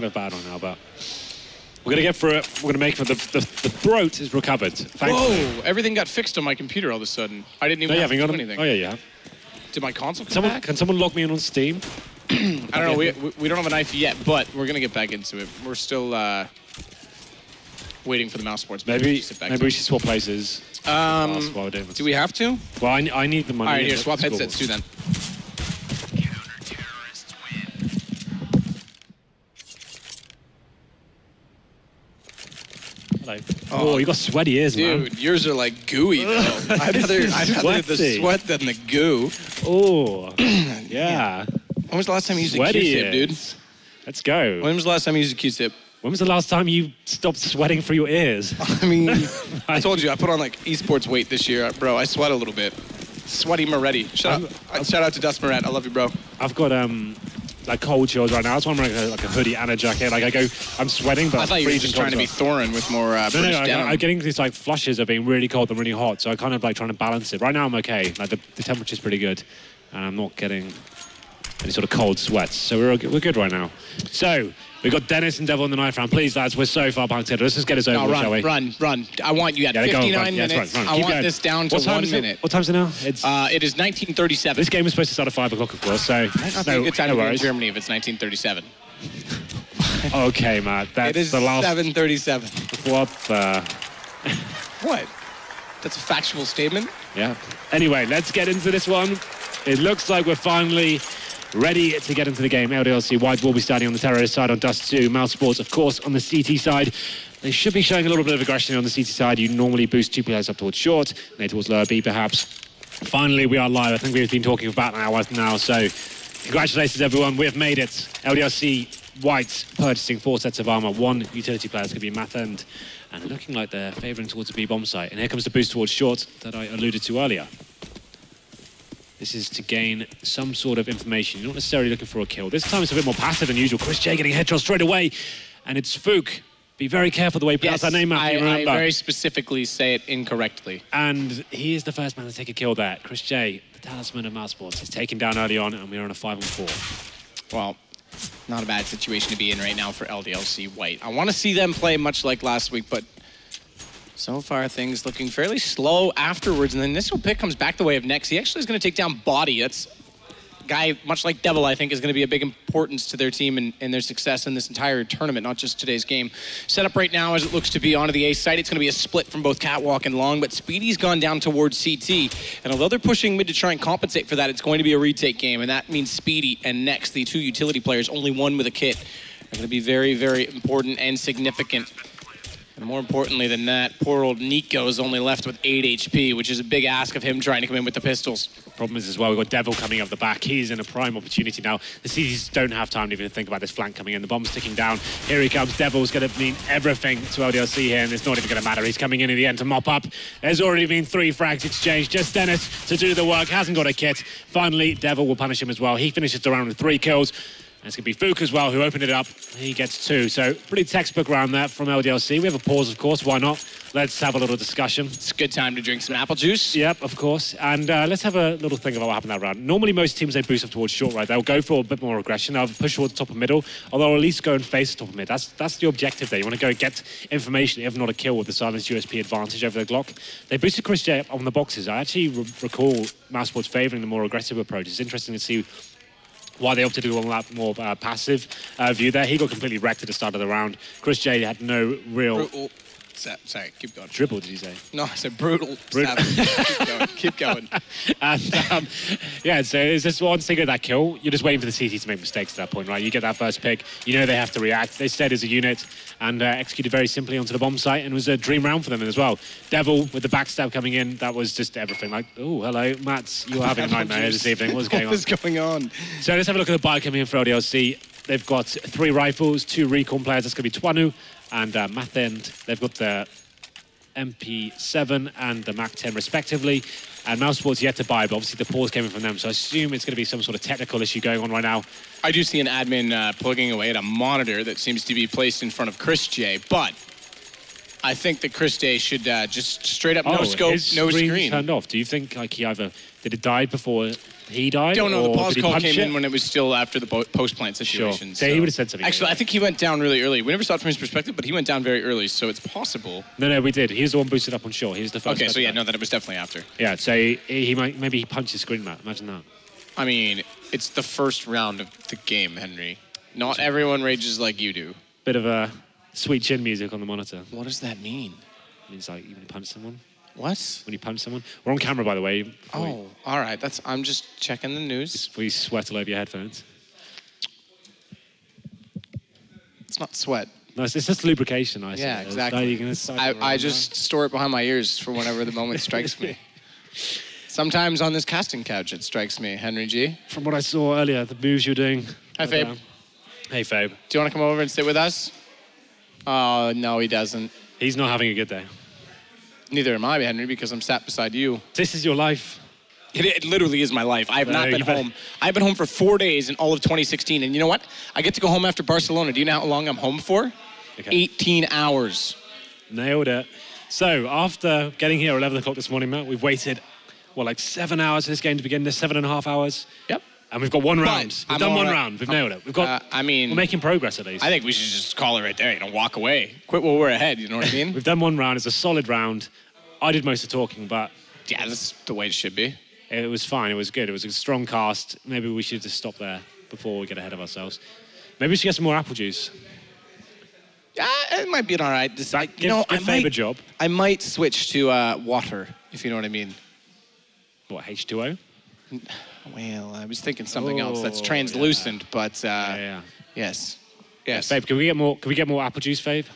of bad on now, but we're gonna get through it. We're gonna make it. The throat is recovered. Thankfully. Whoa! Everything got fixed on my computer all of a sudden. I didn't even have to do anything. Oh yeah, yeah. Did my console come back? Can someone log me in on Steam? I don't know. We don't have a knife yet, but we're gonna get back into it. We're still waiting for the mousesports. Maybe we should swap places. Do we have to? Well, I need the money. All right, here, swap headsets too then. Oh, you got sweaty ears, man. Dude, yours are like gooey, though. I'd rather the sweat than the goo. Oh, yeah. When was the last time you used a Q-tip, dude? Let's go. When was the last time you used a Q-tip? When was the last time you stopped sweating through your ears? I mean, I told you, I put on like esports weight this year. Bro, I sweat a little bit. Sweaty Moretti. Shout out to Dust Moret. I love you, bro. I've got like cold chills right now. That's why I'm wearing like a hoodie and a jacket. Like I'm sweating, but I thought you were just trying to be Thorin with more British denim. I'm getting these like flushes of being really cold and really hot, so I kind of like trying to balance it. Right now I'm okay. Like the temperature's pretty good, and I'm not getting any sort of cold sweats, so we're good right now. So we've got Dennis and Devil in the knife round. Please, lads, we're so far behind Let's just get us over, shall we? Run. I want you at 59 minutes. Run. I want this down to 1 minute. What time is it now? It is 19:37. This game is supposed to start at 5 o'clock, of course, so might not be a good time to be in Germany if it's 19:37. Okay, Matt, that's the last... It is 7:37. What the... What? That's a factual statement? Yeah. Anyway, let's get into this one. It looks like we're finally ready to get into the game. LDLC.White will be starting on the terrorist side on Dust 2. mousesports, of course, on the CT side. They should be showing a little bit of aggression on the CT side. You normally boost 2 players up towards short, later towards lower B, perhaps. Finally, we are live. I think we've been talking for about an hour now, so congratulations, everyone. We have made it. LDLC.White purchasing 4 sets of armor. 1 utility player is going to be Math End, and looking like they're favouring towards the B bomb site. And here comes the boost towards short that I alluded to earlier. This is to gain some sort of information. You're not necessarily looking for a kill. This time it's a bit more passive than usual. Chris J getting a headshot straight away. And it's Fook. Be very careful the way you pronounce that name, Matthew. I very specifically say it incorrectly. And he is the first man to take a kill there. Chris J, the talisman of mousesports, is taken down early on, and we're on a 5-on-4. Well, not a bad situation to be in right now for LDLC.White. I want to see them play much like last week, but so far, things looking fairly slow afterwards. And the initial pick comes back the way of Nex. He actually is going to take down Body. That's a guy, much like Devil, I think, is going to be a big importance to their team and their success in this entire tournament, not just today's game. Set up right now, as it looks to be, onto the A site. It's going to be a split from both Catwalk and Long, but Speedy's gone down towards CT. And although they're pushing mid to try and compensate for that, it's going to be a retake game. And that means Speedy and Nex, the 2 utility players, only 1 with a kit, are going to be very, very important and significant. And more importantly than that, poor old Nico is only left with 8 HP, which is a big ask of him trying to come in with the pistols. Problem is as well, we've got Devil coming up the back. He's in a prime opportunity now. The CTs don't have time to even think about this flank coming in. The bomb's ticking down. Here he comes. Devil's going to mean everything to LDLC here, and it's not even going to matter. He's coming in the end to mop up. There's already been 3 frags exchanged. Just Dennis to do the work. Hasn't got a kit. Finally, Devil will punish him as well. He finishes the round with 3 kills. And it's going to be Fook as well, who opened it up. He gets 2. So pretty textbook round there from LDLC. We have a pause, of course. Why not? Let's have a little discussion. It's a good time to drink some apple juice. Yep, of course. And let's have a little think about what happened that round. Normally, most teams, they boost up towards short, right? They'll go for a bit more aggression. They'll push towards the top of middle, although at least go and face the top of mid. That's the objective there. You want to go get information, if not a kill, with the silenced USP advantage over the Glock. They boosted Chris J up on the boxes. I actually recall mousesports favouring the more aggressive approach. It's interesting to see why they opted to go on that more passive view there. He got completely wrecked at the start of the round. Chris J had no real... Brutal. Sorry, keep going. Dribble, did you say? No, I said brutal. Keep going. And yeah, so it's just once they get that kill, you're just waiting for the CT to make mistakes at that point, right? You get that first pick, you know they have to react. They stayed as a unit and executed very simply onto the bomb site, and it was a dream round for them as well. Devil with the backstab coming in, that was just everything. Like, oh, hello, Matt, you're having a nightmare this evening. What's going on? What is going on? So let's have a look at the buy coming in for LDLC. They've got 3 rifles, 2 recon players. That's going to be Twanu and Math End. They've got the MP7 and the Mac 10 respectively. And mousesports yet to buy, but obviously the pause came in from them. So I assume it's going to be some sort of technical issue going on right now. I do see an admin plugging away at a monitor that seems to be placed in front of Chris J, but I think that Chris Day should just straight up no Oh, scope, his no screen screen. turned off. Do you think like he either did it die before he died? Don't know. The or pause did he call punch came it? in when it was still after the post-plant situation. Sure. So he would have said something. Actually, I think he went down really early. We never saw it from his perspective, but he went down very early, so it's possible. No, we did. He was the one boosted up on shore. He was the first. Okay, so yeah, no, then it was definitely after. Yeah, so he might maybe he punched his screen mat. Imagine that. I mean, it's the first round of the game, Henry. Not everyone rages like you do. Bit of a sweet chin music on the monitor. What does that mean? It means like when you punch someone. What? When you punch someone. We're on camera, by the way. Oh, all right. I'm just checking the news. Before you sweat all over your headphones. It's not sweat. No, it's just lubrication. I Yeah, say. exactly. I just store it behind my ears for whenever the moment strikes me. Sometimes on this casting couch, it strikes me, Henry G. From what I saw earlier, the moves you're doing. Hi, Fabe. Hey, Fabe. Do you want to come over and sit with us? Oh, no, he doesn't. He's not having a good day. Neither am I, Henry, because I'm sat beside you. This is your life. It literally is my life. I have not been home. I've been home for 4 days in all of 2016. And you know what? I get to go home after Barcelona. Do you know how long I'm home for? Okay. 18 hours. Nailed it. So after getting here at 11 o'clock this morning, Matt, we've waited, what, like 7 hours for this game to begin? There's 7.5 hours. Yep. And we've got one round. We've done one round. We've nailed it. We've got. we're making progress at least. I think we should just call it right there. You know, walk away. Quit while we're ahead. You know what I mean? We've done one round. It's a solid round. I did most of the talking, but yeah, that's the way it should be. It was fine. It was good. It was a strong cast. Maybe we should just stop there before we get ahead of ourselves. Maybe we should get some more apple juice. Yeah, it might be all right. Give Fabe a job. I might switch to water, if you know what I mean. What, H2O? Well, I was thinking something else that's translucent, but yes. Fabe, can we get more apple juice, Fabe?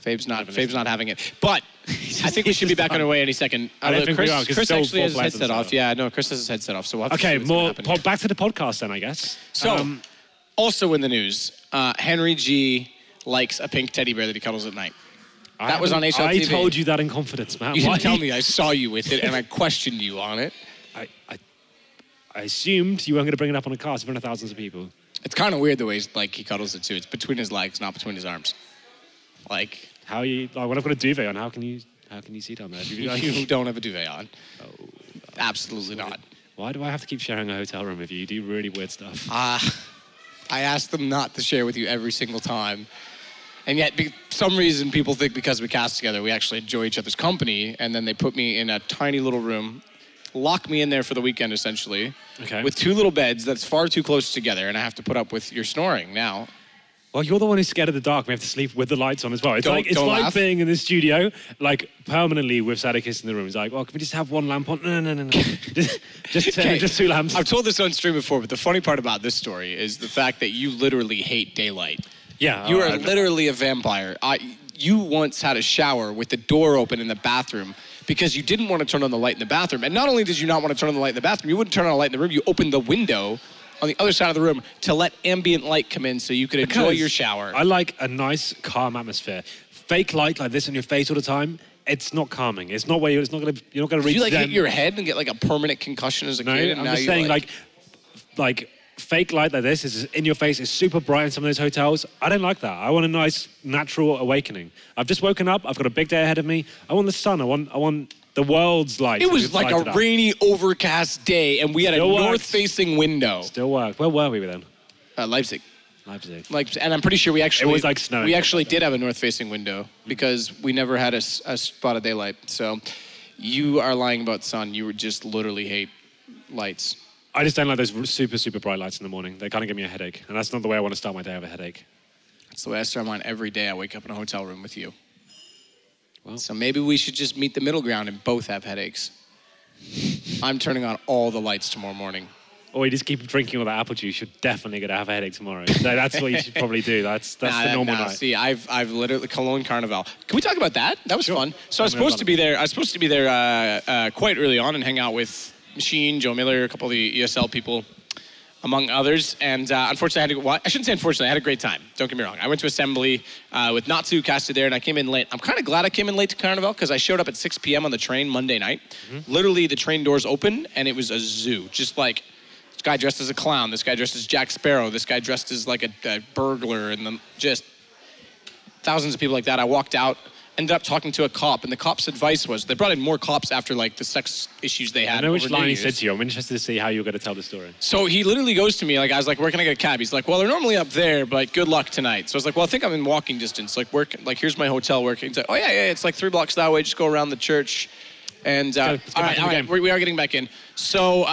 Fabe's not having it. But I think we should be back on our way any second. I don't think we are, Chris actually has his headset off. Yeah, no, Chris has his headset off. So we'll have to see what's gonna happen. Back to the podcast then, I guess. So, also in the news, Henry G likes a pink teddy bear that he cuddles at night. That was on HLTV. I told you that in confidence, man. You didn't tell me. I saw you with it, and I questioned you on it. I assumed you weren't going to bring it up on a cast in front of thousands of people. It's kind of weird the way he cuddles it too. It's between his legs, not between his arms. Like how you? Like when I've got a duvet on, how can you see down there? You don't have a duvet on. Oh, absolutely not. Why do I have to keep sharing a hotel room with you? You do really weird stuff. I ask them not to share with you every single time. And yet, for some reason, people think because we cast together, we actually enjoy each other's company, and then they put me in a tiny little room, lock me in there for the weekend, essentially, with 2 little beds that's far too close together, and I have to put up with your snoring now. Well, you're the one who's scared of the dark. We have to sleep with the lights on as well. It's like being in the studio, like permanently with Sadikis in the room. It's like, well, can we just have one lamp on? No. just 2 lamps. I've told this on stream before, but the funny part about this story is the fact that you literally hate daylight. Yeah. You are literally a vampire. You once had a shower with the door open in the bathroom because you didn't want to turn on the light in the bathroom. And not only did you not want to turn on the light in the bathroom, you wouldn't turn on a light in the room. You opened the window on the other side of the room to let ambient light come in so you could enjoy your shower. I like a nice, calm atmosphere. Fake light like this on your face all the time, it's not calming. It's not where you're not gonna reach. Did you hit your head and get like a permanent concussion as a kid? I'm just saying like fake light like this is in your face. It's super bright in some of those hotels. I don't like that. I want a nice, natural awakening. I've just woken up. I've got a big day ahead of me. I want the sun. I want the world's light. It was like a rainy, overcast day, and we had a north-facing window. Still worked. Where were we then? Leipzig. Leipzig. And I'm pretty sure we actually... It was like snowing. We actually did have a north-facing window because we never had a spot of daylight. So you are lying about sun. You would just literally hate lights. I just don't like those super, super bright lights in the morning. They kind of give me a headache. And that's not the way I want to start my day with a headache. That's the way I start mine every day. I wake up in a hotel room with you. Well, so maybe we should just meet the middle ground and both have headaches. I'm turning on all the lights tomorrow morning. Or you just keep drinking all that apple juice, you're definitely going to have a headache tomorrow. So that's what you should probably do. That's the normal night. See, I've literally Cologne Carnival. Can we talk about that? That was fun. So I was supposed to be there quite early on and hang out with Machine, Joe Miller, a couple of the ESL people, among others. And unfortunately, I shouldn't say unfortunately, I had a great time. Don't get me wrong. I went to Assembly with Natsu casted there, and I came in late. I'm kind of glad I came in late to Carnival because I showed up at 6 p.m. on the train Monday night. Mm-hmm. Literally, the train doors open, and it was a zoo. Just like this guy dressed as a clown, this guy dressed as Jack Sparrow, this guy dressed as like a burglar, and just thousands of people like that. I walked out ended up talking to a cop, and the cop's advice was, they brought in more cops after like the sex issues they had. I know which over line New he Year's. said to you. I'm interested to see how you're going to tell the story. So he literally goes to me, like, I was like, where can I get a cab? He's like, well, they're normally up there, but good luck tonight. So I was like, well, I think I'm in walking distance. Like, here's my hotel working. He's like, oh, yeah, it's like 3 blocks that way. Just go around the church. And all right, we are getting back in. So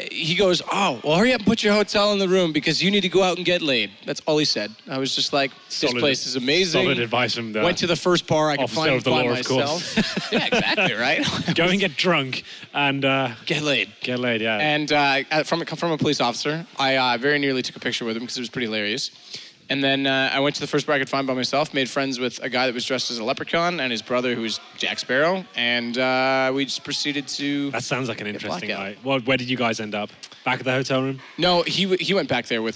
he goes, oh, well, hurry up and put your hotel in the room because you need to go out and get laid. That's all he said. I was just like, this place is amazing. Solid advice from the Went to the first bar I could find by law, myself. Yeah, exactly, right? Go and get drunk and get laid. Get laid, yeah. And from a police officer, I very nearly took a picture with him because it was pretty hilarious. And then I went to the first bar I could find by myself, made friends with a guy that was dressed as a leprechaun and his brother who was Jack Sparrow, and we just proceeded to... That sounds like an interesting night. Well, where did you guys end up? Back at the hotel room? No, he went back there with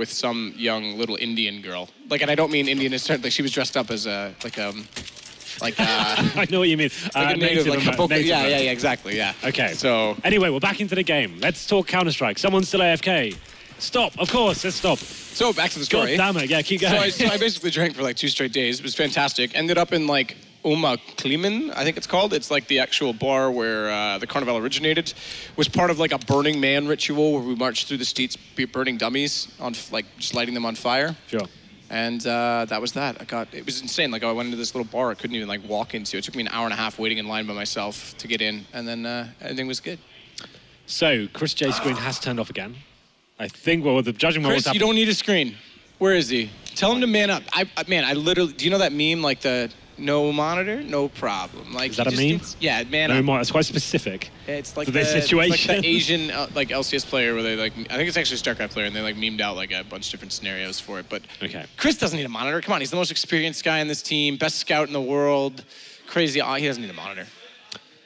some young little Indian girl. Like, and I don't mean Indian as like she was dressed up as I know what you mean. Like a native, like native yeah, exactly, yeah. Okay. So anyway, we're back into the game. Let's talk Counter-Strike. Someone's still AFK. Stop, of course, let's stop. So back to the story. God damn it, yeah, keep going. So I basically drank for like 2 straight days. It was fantastic. Ended up in like Klimen, I think it's called. It's like the actual bar where the carnival originated. Was part of like a Burning Man ritual where we marched through the streets burning dummies, on like just lighting them on fire. Sure. And that was that. It was insane. Like I went into this little bar I couldn't even like walk into. It took me an hour and a half waiting in line by myself to get in, and then everything was good. So Chris J's screen has turned off again. I think, well, the judging Chris, you don't need a screen. Where is he? Tell him to man up. I literally, do you know that meme, like the no monitor, no problem? Like, is that a meme? Yeah, man up. No, it's quite specific. It's like for this situation. It's like the Asian like LCS player where they like, I think it's actually a StarCraft player, and they like memed out like a bunch of different scenarios for it. But okay. Chris doesn't need a monitor. Come on, he's the most experienced guy in this team, best scout in the world. Crazy, he doesn't need a monitor.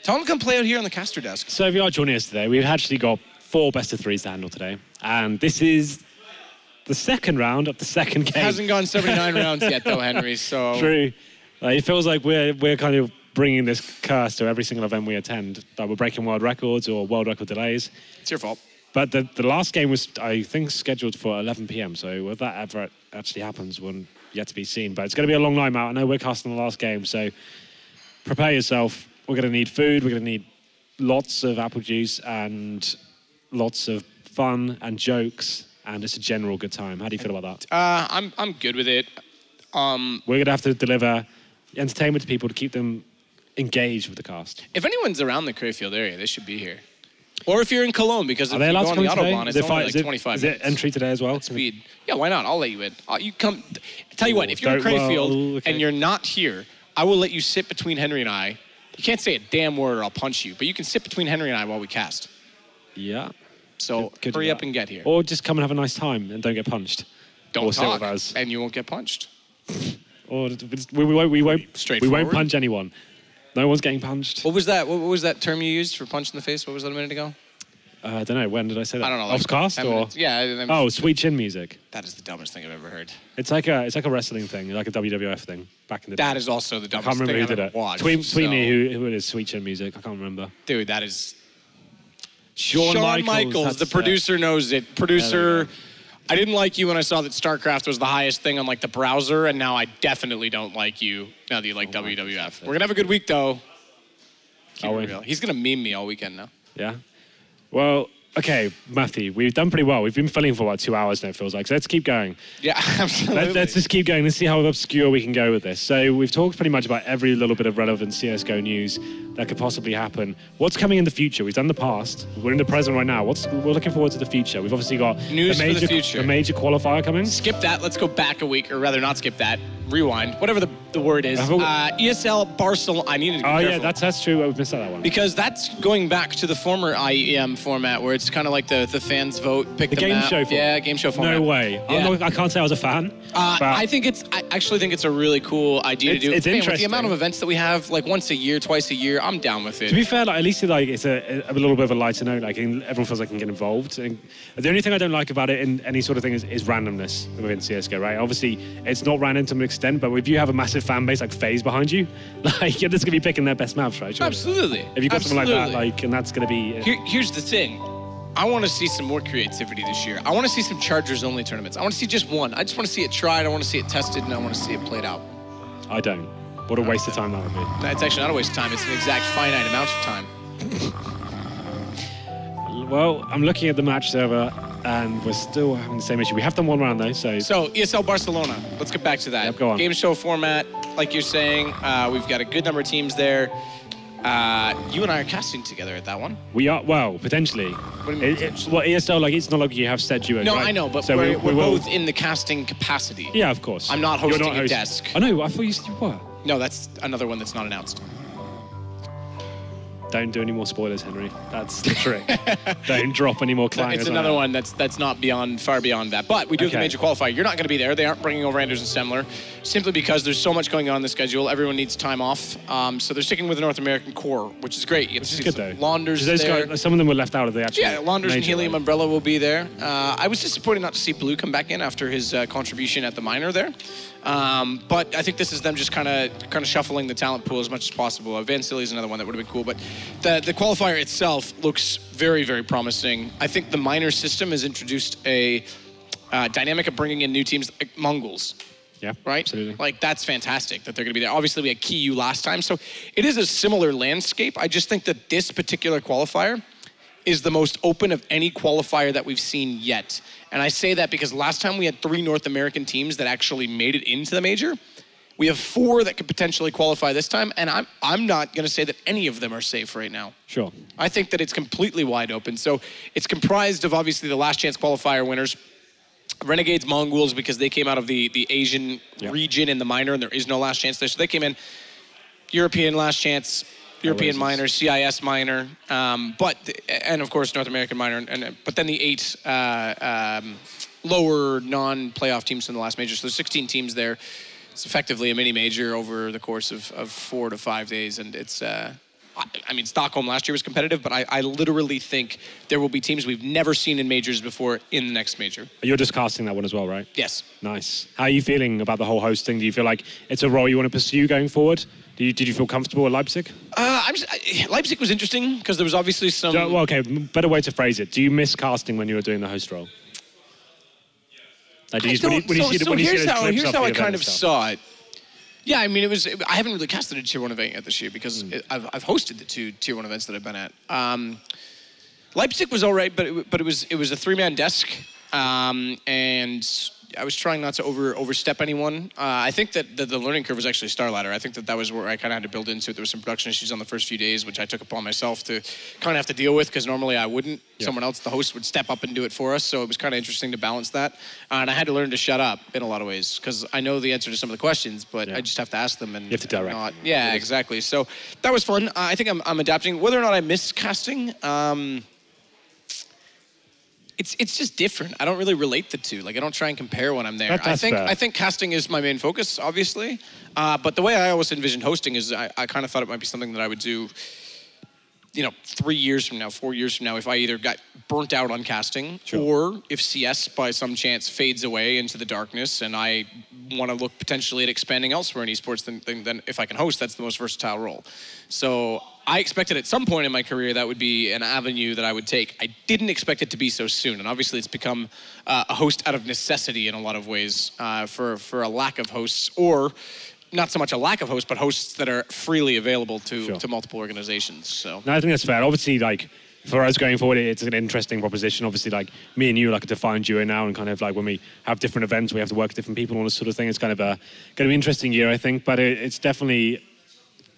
Tell him to come play out here on the caster desk. So if you are joining us today, we've actually got 4 best of 3s to handle today. And this is the second round of the second game. It hasn't gone 79 rounds yet, though, Henry, so... True. It feels like we're kind of bringing this curse to every single event we attend. That we're breaking world records or world record delays. It's your fault. But the last game was, I think, scheduled for 11 p.m. So whether that ever actually happens will yet to be seen. But it's going to be a long night out. I know we're casting the last game, so prepare yourself. We're going to need food. We're going to need lots of apple juice and lots of fun and jokes and just a general good time. How do you feel about that? I'm good with it. We're going to have to deliver entertainment to people to keep them engaged with the cast. If anyone's around the Crayfield area, they should be here. Or if you're in Cologne, because if they you go allowed on to the come today? Autobahn, it's only like 25 Is minutes. it entry today as well? Speed. Yeah, why not? I'll let you in. You come. Tell you what, if you're in Crayfield and you're not here, I will let you sit between Henry and I. You can't say a damn word or I'll punch you, but you can sit between Henry and I while we cast. Yeah. So hurry up and get here. Or just come and have a nice time and don't get punched. Don't talk, and you won't get punched. Or we won't punch anyone. No one's getting punched. What was that? What was that term you used for punch in the face? What was that a minute ago? I don't know. When did I say that? I don't know. Off cast or? Yeah. Oh, sweet chin music. That is the dumbest thing I've ever heard. It's like a wrestling thing, like a WWF thing back in the day. That is also the dumbest thing I've ever watched. Tweet me who it is. Sweet chin music. I can't remember. Dude, that is. Shawn Michaels, the producer knows it. Producer, I didn't like you when I saw that StarCraft was the highest thing on like the browser, and now I definitely don't like you now that you like WWF. We're gonna have a good week though. Keep it real. He's gonna meme me all weekend now. Yeah. Well, okay, Matthew, we've done pretty well. We've been filling for about 2 hours now, it feels like. So let's keep going. Yeah, absolutely. Let's just keep going. Let's see how obscure we can go with this. So we've talked pretty much about every little bit of relevant CSGO news that could possibly happen. What's coming in the future? We've done the past. We're in the present right now. We're looking forward to the future. We've obviously got news for the future. A major qualifier coming. Skip that. Let's go back a week, or rather not skip that. Rewind. Whatever the word is. ESL Barcelona. I needed to be careful. Yeah, that's true. We've missed out that one. Because that's going back to the former IEM format where it's kind of like the fans vote, pick the game map. show format. Yeah, game show format. No way. Yeah. I can't say I was a fan. I actually think it's a really cool idea to do. It's interesting. With the amount of events that we have, like once a year, twice a year, I'm down with it. To be fair, like, at least it's a little bit of a lighter note. Like everyone feels like they can get involved. And the only thing I don't like about it in any sort of thing is randomness within CS:GO. Right? Obviously, it's not random to an extent, but if you have a massive fan base like FaZe behind you, like you're just gonna be picking their best maps, right? Surely. Absolutely. If you've got something like that, like, and that's gonna be. Here's the thing. I want to see some more creativity this year. I want to see some Chargers-only tournaments. I want to see just one. I just want to see it tried. I want to see it tested, and I want to see it played out. I don't. What a waste of time that would be. No, it's actually not a waste of time. It's an exact finite amount of time. Well, I'm looking at the match server, and we're still having the same issue. We have done one round, though, so... So, ESL Barcelona. Let's get back to that. Yep, go on. Game show format, like you're saying, we've got a good number of teams there. You and I are casting together at that one. We are, well, potentially. What do you mean, Well, ESL, like, it's not like you have set duos, No, right? I know, but so we're both in the casting capacity. Yeah, of course. I'm not hosting a desk. Oh, no, I thought you said you were. No, that's another one that's not announced. Don't do any more spoilers, Henry. That's the trick. Don't drop any more clangers. It's another one that's not far beyond that. But we do have the major qualifier. You're not going to be there. They aren't bringing over Anders and Semler, simply because there's so much going on in the schedule. Everyone needs time off. So they're sticking with the North American core, which is great. You get to see good, though. Launders those there. Guys, some of them were left out of the actual Launders and major, Helium right? Umbrella will be there. I was disappointed not to see Blue come back in after his contribution at the minor there. But I think this is them just kind of shuffling the talent pool as much as possible. Van Silly is another one that would have been cool. But the qualifier itself looks very, very promising. I think the minor system has introduced a dynamic of bringing in new teams like Mongols. Yeah, right? Absolutely. Like, that's fantastic that they're going to be there. Obviously, we had KU last time, so it is a similar landscape. I just think that this particular qualifier is the most open of any qualifier that we've seen yet. And I say that because last time we had 3 North American teams that actually made it into the major. We have 4 that could potentially qualify this time, and I'm not going to say that any of them are safe right now. Sure. I think that it's completely wide open. So it's comprised of, obviously, the last chance qualifier winners. Renegades, Mongols, because they came out of the Asian region in the minor, and there is no last chance there. So they came in European last chance, European minor, CIS minor, and of course North American minor, but then the 8 lower non-playoff teams from the last major. So there's 16 teams there. It's effectively a mini major over the course of 4 to 5 days, and it's. I mean, Stockholm last year was competitive, but I literally think there will be teams we've never seen in majors before in the next major. You're just casting that one as well, right? Yes. Nice. How are you feeling about the whole hosting? Do you feel like it's a role you want to pursue going forward? Did you feel comfortable at Leipzig? Leipzig was interesting because there was obviously some... Well, okay, better way to phrase it. Do you miss casting when you were doing the host role? Like, here's how I kind of saw it. Yeah, I mean, I haven't really casted a Tier 1 event yet this year because I've hosted the 2 Tier 1 events that I've been at. Leipzig was all right, but it was a 3-man desk, and I was trying not to overstep anyone. I think that the learning curve was actually Starladder. I think that was where I kind of had to build into it. There were some production issues on the first few days, which I took upon myself to kind of have to deal with because normally I wouldn't. Yeah. Someone else, the host, would step up and do it for us. So it was kind of interesting to balance that. And I had to learn to shut up in a lot of ways because I know the answer to some of the questions, but I just have to ask them. And you have to direct. Yeah, exactly. So that was fun. I think I'm adapting. Whether or not I miss casting, it's just different. I don't really relate the two. Like, I don't try and compare when I'm there. That's fair. I think casting is my main focus, obviously. But the way I always envisioned hosting is I kind of thought it might be something that I would do, 3 years from now, 4 years from now, if I either got burnt out on casting or if CS by some chance fades away into the darkness and I want to look potentially at expanding elsewhere in esports, then if I can host, that's the most versatile role. So I expected at some point in my career that would be an avenue that I would take. I didn't expect it to be so soon, and obviously it's become a host out of necessity in a lot of ways for a lack of hosts, or not so much a lack of hosts, but hosts that are freely available to multiple organizations. So no, I think that's fair. Obviously, like, for us going forward, it's an interesting proposition. Obviously, like, me and you are like a defined duo now, and kind of like when we have different events, we have to work with different people on this sort of thing. It's kind of going to be an interesting year, I think, but it's definitely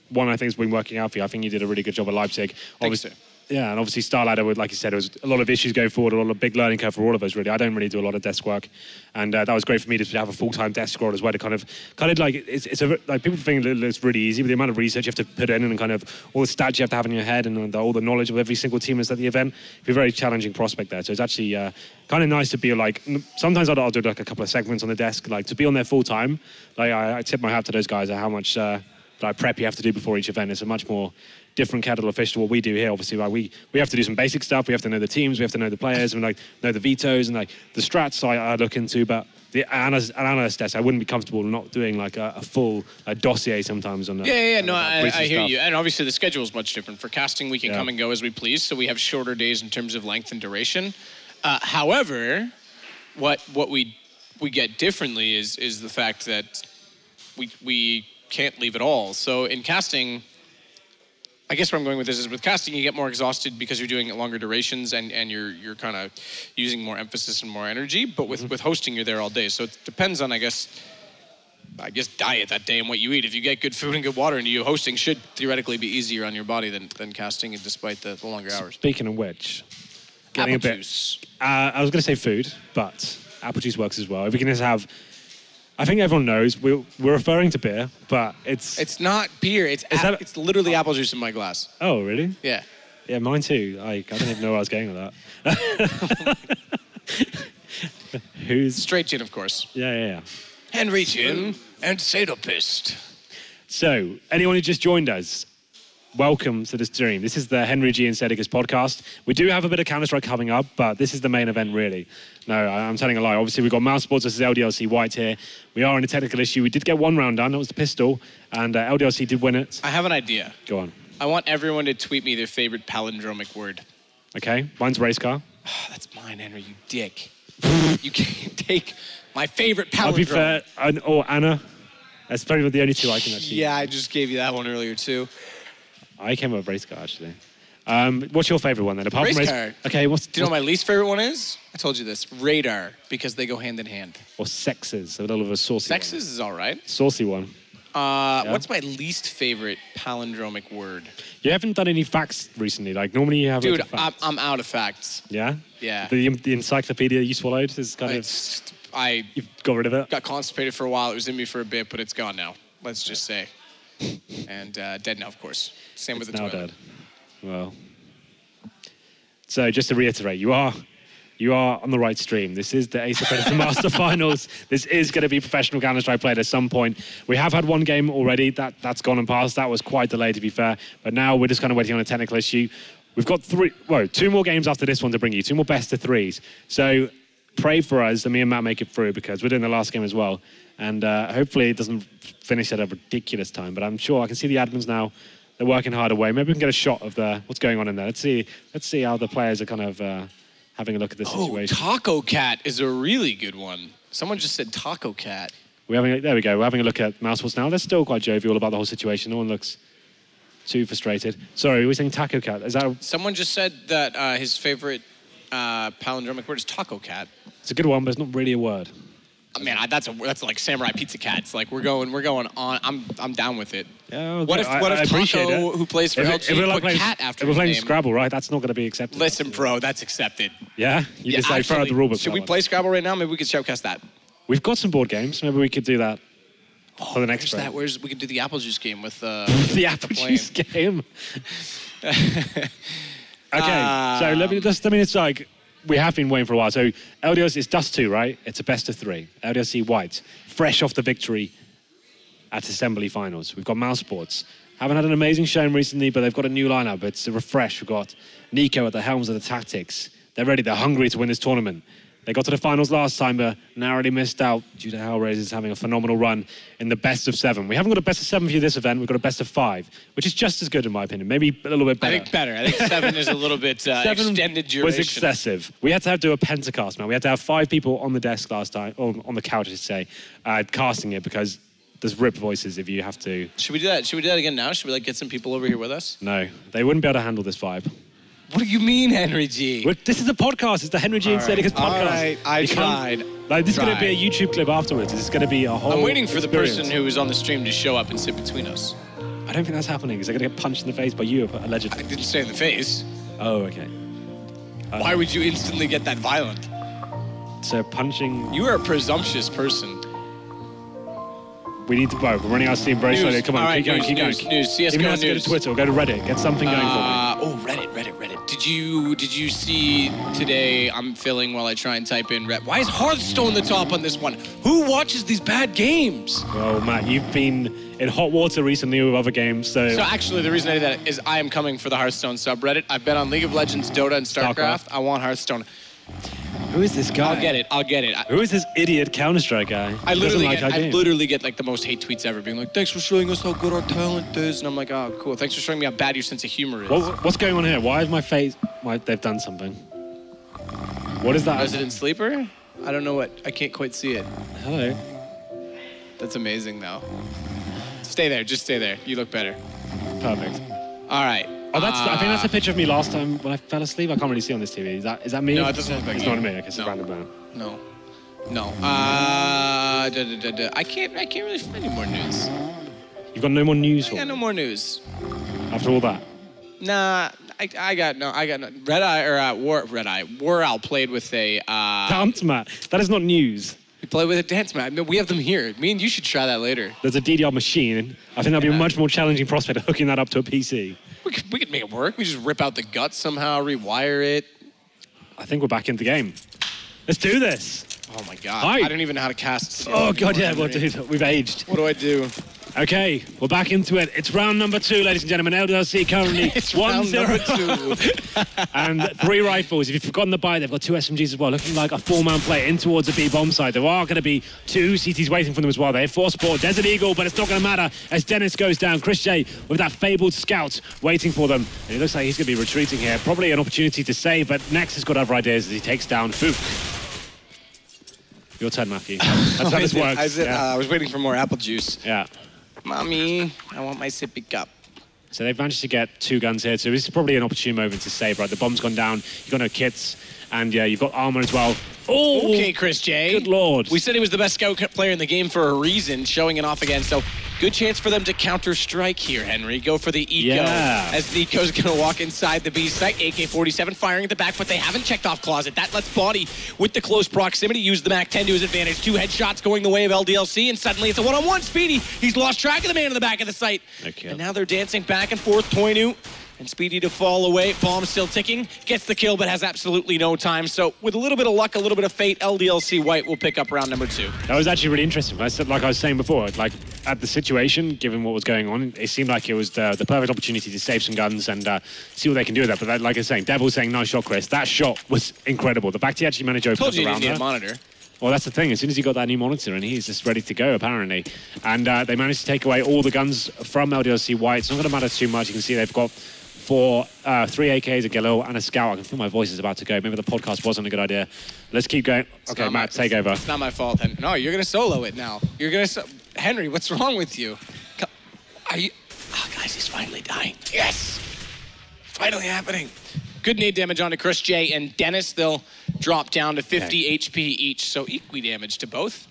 one I think has been working out for you. I think you did a really good job at Leipzig. Obviously. Yeah, and obviously Starladder, like you said, it was a lot of issues going forward, a lot of big learning curve for all of us, really. I don't really do a lot of desk work, and that was great for me to have a full-time desk role as well. To kind of like it's like people think it's really easy, but the amount of research you have to put in and kind of all the stats you have to have in your head and all the knowledge of every single team that's at the event, it's a very challenging prospect there. So it's actually kind of nice to be like. Sometimes I'll do like a couple of segments on the desk, like to be on there full time. Like I tip my hat to those guys at how much prep you have to do before each event. It's a much more different kettle of fish to what we do here. Obviously, like we have to do some basic stuff. We have to know the teams. We have to know the players. And like know the vetoes and like the strats. I look into, but the analyst desk, I wouldn't be comfortable not doing like a full dossier sometimes on that. No, I hear you. And obviously, the schedule is much different. For casting, we can come and go as we please, so we have shorter days in terms of length and duration. However, what we get differently is the fact that we can't leave at all. So in casting, I guess where I'm going with this is with casting, you get more exhausted because you're doing longer durations and you're kind of using more emphasis and more energy. But with hosting, you're there all day. So it depends on, I guess, diet that day and what you eat. If you get good food and good water, and you hosting should theoretically be easier on your body than casting, despite the longer hours. Speaking of which, Apple juice. I was going to say food, but apple juice works as well. If we can just have, I think everyone knows we're referring to beer, but it's not beer. It's literally apple juice in my glass. Oh, really? Yeah. Yeah, mine too. I don't even know where I was going with that. Who's straight gin, of course? Yeah. Henry Gin and Sadopist. So, anyone who just joined us, welcome to the stream. This is the Henry G and Sedicus podcast. We do have a bit of Counter-Strike coming up, but this is the main event, really. No, I'm telling a lie. Obviously, we've got mousesports versus LDLC.White here. We are in a technical issue. We did get one round done. That was the pistol, and LDLC did win it. I have an idea. Go on. I want everyone to tweet me their favorite palindromic word. Okay. Mine's race car. Oh, that's mine, Henry, you dick. You can't take my favorite palindrome. I'll be fair. Or Anna. That's probably the only two I can actually. Yeah, I just gave you that one earlier, too. I came up with race car, actually. What's your favorite one, then? Apart race from car. Okay, Do you know what my least favorite one is? I told you this. Radar, because they go hand in hand. Or sexes, a little of a saucy Sexes one. is all right. Saucy one. Yeah. What's my least favorite palindromic word? You haven't done any facts recently. Like, normally you have. Dude, I'm out of facts. Yeah? Yeah. The encyclopedia you swallowed is kind of. You've got rid of it? Got constipated for a while. It was in me for a bit, but it's gone now. Let's just say. And dead now, of course. Same with the toilet. Dead. Well. So, just to reiterate, you are on the right stream. This is the Acer Predator Master Finals. This is going to be professional Counter-Strike played at some point. We have had one game already. That's gone and passed. That was quite delayed, to be fair. But now we're just kind of waiting on a technical issue. We've got two more games after this one to bring you. Two more best of threes. So pray for us that me and Matt make it through, because we're doing the last game as well. And hopefully it doesn't finish at a ridiculous time. But I'm sure I can see the admins now. They're working hard away. Maybe we can get a shot of what's going on in there. Let's see how the players are kind of having a look at this situation. Taco Cat is a really good one. Someone just said Taco Cat. There we go. We're having a look at mousesports now. They're still quite jovial about the whole situation. No one looks too frustrated. Sorry, we're saying Taco Cat. Is that? Someone just said that his favorite palindromic word is Taco Cat. It's a good one, but it's not really a word. Man, that's like Samurai Pizza Cats. Like we're going on. I'm down with it. Yeah, okay. What if Taco, who plays for LG, put Cat after his name? If we're playing Scrabble, right? That's not going to be accepted. Listen, bro, that's accepted. Yeah? You just like throw out the rulebook. Should we play Scrabble right now? Maybe we could shoutcast that. We've got some board games. Maybe we could do that for the next break. We could do the apple juice game with the apple juice game. Okay, so let me it's like. We have been waiting for a while. So LDLC is Dust 2, right? It's a best of 3. LDLC.White, fresh off the victory at Assembly Finals. We've got mousesports. Haven't had an amazing showing recently, but they've got a new lineup. It's a refresh. We've got Nico at the helms of the tactics. They're ready. They're hungry to win this tournament. They got to the finals last time, but narrowly missed out due to Hellraisers having a phenomenal run in the best of 7. We haven't got a best of 7 for you this event. We've got a best of 5, which is just as good in my opinion. Maybe a little bit better. I think better. I think 7 is a little bit extended duration. Was excessive. We had to do a pentacast, man. We had to have 5 people on the desk last time, or on the couch, I should say, casting it, because there's rip voices if you have to. Should we do that? Should we do that again now? Should we get some people over here with us? No, they wouldn't be able to handle this vibe. What do you mean, Henry G? This is a podcast. It's the Henry G and Sedicus podcast. All right, I tried. Like, this is going to be a YouTube clip afterwards. This is going to be a whole I'm waiting for experience. the person who is on the stream to show up and sit between us. I don't think that's happening, because they're going to get punched in the face by you, allegedly. I didn't say in the face. Oh, okay. Why would you instantly get that violent? So punching... You are a presumptuous person. We need to vote. We're running out of steam very slowly. Come on, right, keep going. News, CSGO Even news. Go to Twitter or go to Reddit. Get something going for me. Oh, Reddit. Did you see today? I'm filling while I try and type in Reddit. Why is Hearthstone the top on this one? Who watches these bad games? Well, Matt, you've been in hot water recently with other games, so actually, the reason I did that is I am coming for the Hearthstone subreddit. I've been on League of Legends, Dota, and StarCraft. I want Hearthstone. Who is this guy? I'll get it. Who is this idiot Counter-Strike guy? I literally get like the most hate tweets ever, being like, "Thanks for showing us how good our talent is," and I'm like, "Oh, cool. Thanks for showing me how bad your sense of humor is." What's going on here? Why is my face? They've done something. What is that? Resident Sleeper? I don't know what. I can't quite see it. Hello. That's amazing, though. stay there. Just stay there. You look better. Perfect. All right. Oh, I think that's a picture of me last time when I fell asleep. I can't really see on this TV. Is that me? No, it doesn't look like it's you. not me. Okay, it's a random man. No. I can't really find any more news. You've got no more news for I got me? no more news. After all that? Nah, I got no. Red Eye War Owl played with a. Dance mat. That is not news. We played with a dance mat. I mean, we have them here. Me and you should try that later. There's a DDR machine. I think that'd be a much more challenging prospect of hooking that up to a PC. We could make it work. We just rip out the guts somehow, rewire it. I think we're back in the game. Let's do this. Oh my god. Hi. I don't even know how to cast. Oh god, yeah, well, dude, we've aged. What do I do? Okay, we're back into it. It's round number 2, ladies and gentlemen. LDLC currently It's 1-0. And 3 rifles. If you've forgotten the buy, they've got 2 SMGs as well. Looking like a 4-man play in towards the B bomb side. There are going to be 2 CTs waiting for them as well. They have 4 support. Desert Eagle, but it's not going to matter as Dennis goes down. Chris J with that fabled scout waiting for them. And it looks like he's going to be retreating here. Probably an opportunity to save, but Nex has got other ideas as he takes down Fook. Your turn, Matthew. That's how this works. I was waiting for more apple juice. Yeah. Mommy, I want my sippy cup. So they've managed to get 2 guns here, so this is probably an opportune moment to save, right? The bomb's gone down, you've got no kits, and yeah, you've got armor as well. Oh, okay, Chris J. Good lord. We said he was the best scout player in the game for a reason, showing it off again. So good chance for them to counter-strike here, Henry. Go for the eco. Yeah. As the eco's going to walk inside the B site. AK-47 firing at the back, but they haven't checked off closet. That lets Body, with the close proximity, use the MAC-10 to his advantage. 2 headshots going the way of LDLC, and suddenly it's a one-on-one. Speedy, he's lost track of the man in the back of the site. Okay. And now they're dancing back and forth. Toinu and Speedy to fall away. Bomb still ticking. Gets the kill, but has absolutely no time. So with a little bit of luck, a little bit of fate, LDLC.White will pick up round number 2. That was actually really interesting. Like I was saying before, like at the situation, given what was going on, it seemed like it was the perfect opportunity to save some guns and see what they can do with that. But that, like I was saying, Devil's saying, nice shot, Chris. That shot was incredible. The fact he actually managed to open Told up you around didn't need a there. monitor. Well, that's the thing. As soon as he got that new monitor, and he's just ready to go, apparently. And they managed to take away all the guns from LDLC.White. It's not going to matter too much. You can see they've got 3 AKs, a Galil, and a Scout. I can feel my voice is about to go. Maybe the podcast wasn't a good idea. Let's keep going. Okay, Matt, take over. It's not my fault. No, you're going to solo it now. You're going to... Henry, what's wrong with you? Are you... Oh, guys, he's finally dying. Yes! Finally happening. Good nade damage onto Chris J and Dennis. They'll drop down to 50 HP each, so equal damage to both.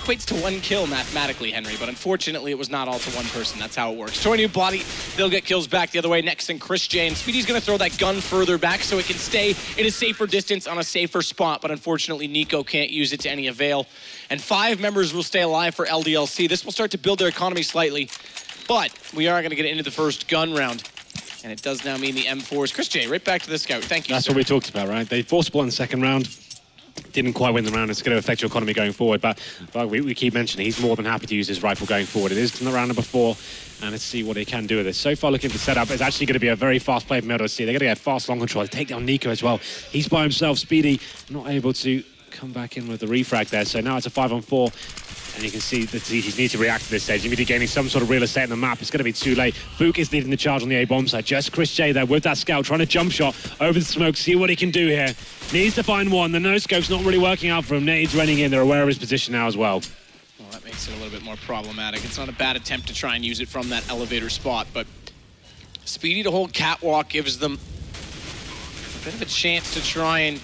Equates to 1 kill mathematically, Henry, but unfortunately it was not all to one person. That's how it works. Toinu Body, they'll get kills back the other way. Next in Chris J, and Speedy's going to throw that gun further back so it can stay in a safer distance on a safer spot, but unfortunately Nico can't use it to any avail. And 5 members will stay alive for LDLC. This will start to build their economy slightly, but we are going to get into the first gun round. And it does now mean the M4s. Chris J, right back to the scout. Thank you, That's sir. what we talked about, right? They forced in the second round. Didn't quite win the round. It's going to affect your economy going forward. But we keep mentioning he's more than happy to use his rifle going forward. It is in the round number 4. And let's see what he can do with this. So far, looking at the setup, it's actually going to be a very fast play from LDLC. They're going to get fast long control. They take down Nico as well. He's by himself. Speedy not able to come back in with the refrag there. So now it's a 5-on-4. And you can see that he needs to react to this stage. You need to be gaining some sort of real estate on the map. It's going to be too late. Fook is leading the charge on the A-bomb side. Just Chris J there with that scout, trying to jump shot over the smoke, see what he can do here. Needs to find one. The no-scope's not really working out for him. Nades running in. They're aware of his position now as well. Well, that makes it a little bit more problematic. It's not a bad attempt to try and use it from that elevator spot, but Speedy to hold catwalk gives them a bit of a chance to try and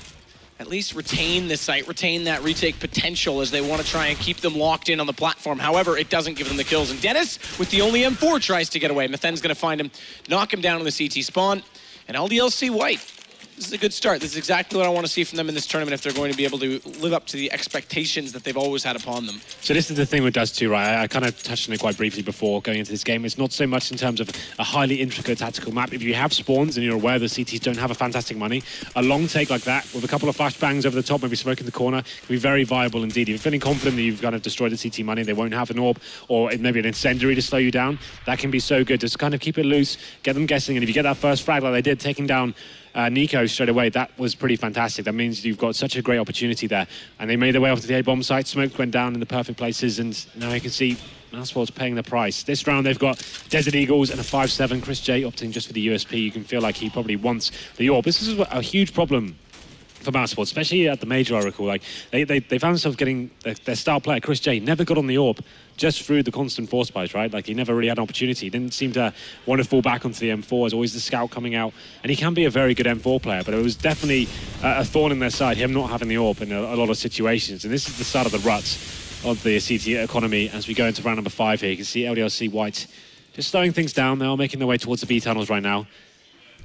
at least retain this site, retain that retake potential as they want to try and keep them locked in on the platform. However, it doesn't give them the kills. And Dennis, with the only M4, tries to get away. Methen's going to find him, knock him down on the CT spawn. And LDLC.White, this is a good start. This is exactly what I want to see from them in this tournament if they're going to be able to live up to the expectations that they've always had upon them. So this is the thing with Dust 2, right? I kind of touched on it quite briefly before going into this game. It's not so much in terms of a highly intricate tactical map. If you have spawns and you're aware the CTs don't have a fantastic money, a long take like that with a couple of flashbangs over the top, maybe smoke in the corner, can be very viable indeed. If you're feeling confident that you've kind of destroyed the CT money, they won't have an orb, or maybe an incendiary to slow you down, that can be so good. Just kind of keep it loose, get them guessing, and if you get that first frag like they did, taking down Nico straight away, that was pretty fantastic. That means you've got such a great opportunity there. And they made their way off to the A-bomb site. Smoke went down in the perfect places, and now you can see mousesports paying the price. This round they've got Desert Eagles and a 5-7. Chris J opting just for the USP. You can feel like he probably wants the orb. This is a huge problem for mousesports, especially at the major. I recall, like they found themselves getting their star player Chris J never got on the AWP just through the constant force buys, right? Like he never really had an opportunity. He didn't seem to want to fall back onto the M4. As always the scout coming out, and he can be a very good M4 player, but it was definitely a thorn in their side, him not having the AWP in a lot of situations. And this is the start of the rut of the CT economy as we go into round number 5 here. You can see LDLC.White just slowing things down. They are making their way towards the B tunnels right now.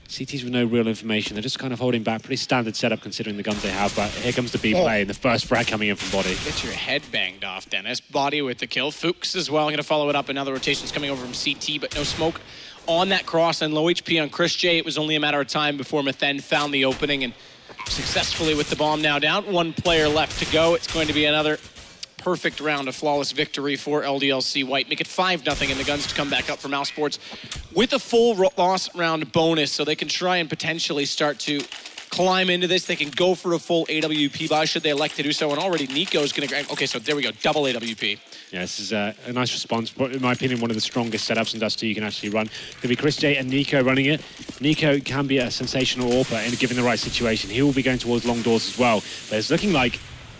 CTs with no real information. They're just kind of holding back. Pretty standard setup considering the guns they have. But here comes the B play and the first frag coming in from Body. Get your head banged off, Dennis. Body with the kill. Fuchs as well. I'm going to follow it up. Another rotation's coming over from CT, but no smoke on that cross. And low HP on Chris J. It was only a matter of time before Mathen found the opening and successfully with the bomb now down. One player left to go. It's going to be another perfect round of flawless victory for LDLC.White. Make it 5-0 and the guns to come back up for mousesports with a full loss round bonus so they can try and potentially start to climb into this. They can go for a full AWP buy should they elect to do so. And already Nico's going to... Okay, so there we go. Double AWP. Yeah, this is a nice response. But in my opinion, one of the strongest setups in Dust 2 you can actually run. Could be Chris J and Nico running it. Nico can be a sensational AWPer and given the right situation. He will be going towards long doors as well. But it's looking like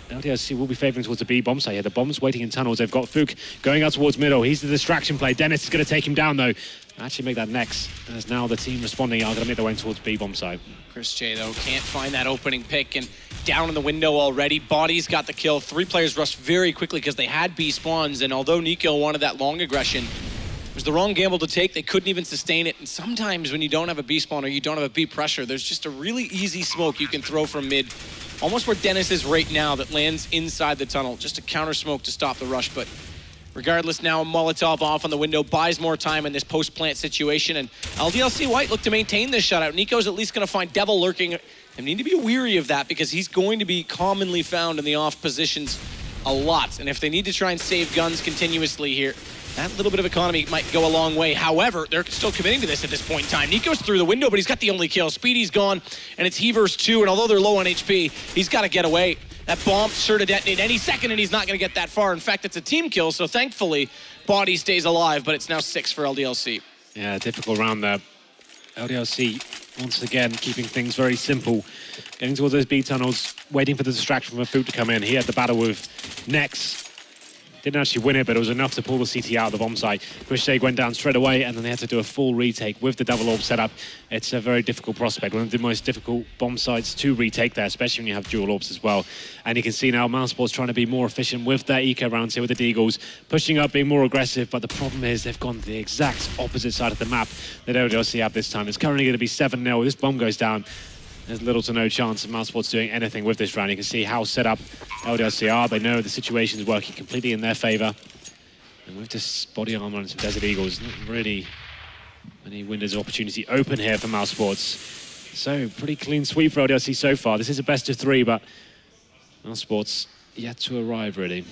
LDLC will be favouring towards the B bomb site here. The bomb's waiting in tunnels. They've got Fook going out towards middle. He's the distraction play. Dennis is going to take him down, though. Actually make that next. As now the team responding are going to make their way towards B bomb site. Chris J, though, can't find that opening pick and down in the window already. Body's got the kill. 3 players rushed very quickly because they had B spawns, and although Nico wanted that long aggression, it was the wrong gamble to take. They couldn't even sustain it, and sometimes when you don't have a B spawn or you don't have a B pressure, there's just a really easy smoke you can throw from mid, almost where Dennis is right now, that lands inside the tunnel. Just a counter smoke to stop the rush, but regardless, now Molotov off on the window, buys more time in this post-plant situation, and LDLC.White look to maintain this shutout. Nico's at least going to find Devil lurking, and need to be weary of that because he's going to be commonly found in the off positions a lot, and if they need to try and save guns continuously here, that little bit of economy might go a long way. However, they're still committing to this at this point in time. Nico's through the window, but he's got the only kill. Speedy's gone, and it's he versus 2, and although they're low on HP, he's got to get away. That bomb's sure to detonate any second, and he's not going to get that far. In fact, it's a team kill, so thankfully, Body stays alive, but it's now 6 for LDLC. Yeah, difficult round there. LDLC, once again, keeping things very simple. Getting towards those B tunnels, waiting for the distraction from Fook to come in. He had the battle with Nex. Didn't actually win it, but it was enough to pull the CT out of the bomb site. Chris J went down straight away, and then they had to do a full retake with the double orb setup. It's a very difficult prospect, one of the most difficult bomb sites to retake there, especially when you have dual orbs as well. And you can see now mousesports trying to be more efficient with their eco rounds here with the Deagles, pushing up, being more aggressive, but the problem is they've gone to the exact opposite side of the map that LDLC have this time. It's currently going to be 7-0. This bomb goes down. There's little to no chance of mousesports doing anything with this round. You can see how set up LDLC are. They know the situation is working completely in their favour. And with this body armor and some Desert Eagles, not really many windows of opportunity open here for mousesports. So, pretty clean sweep for LDLC so far. This is a best of 3, but mousesports yet to arrive, really,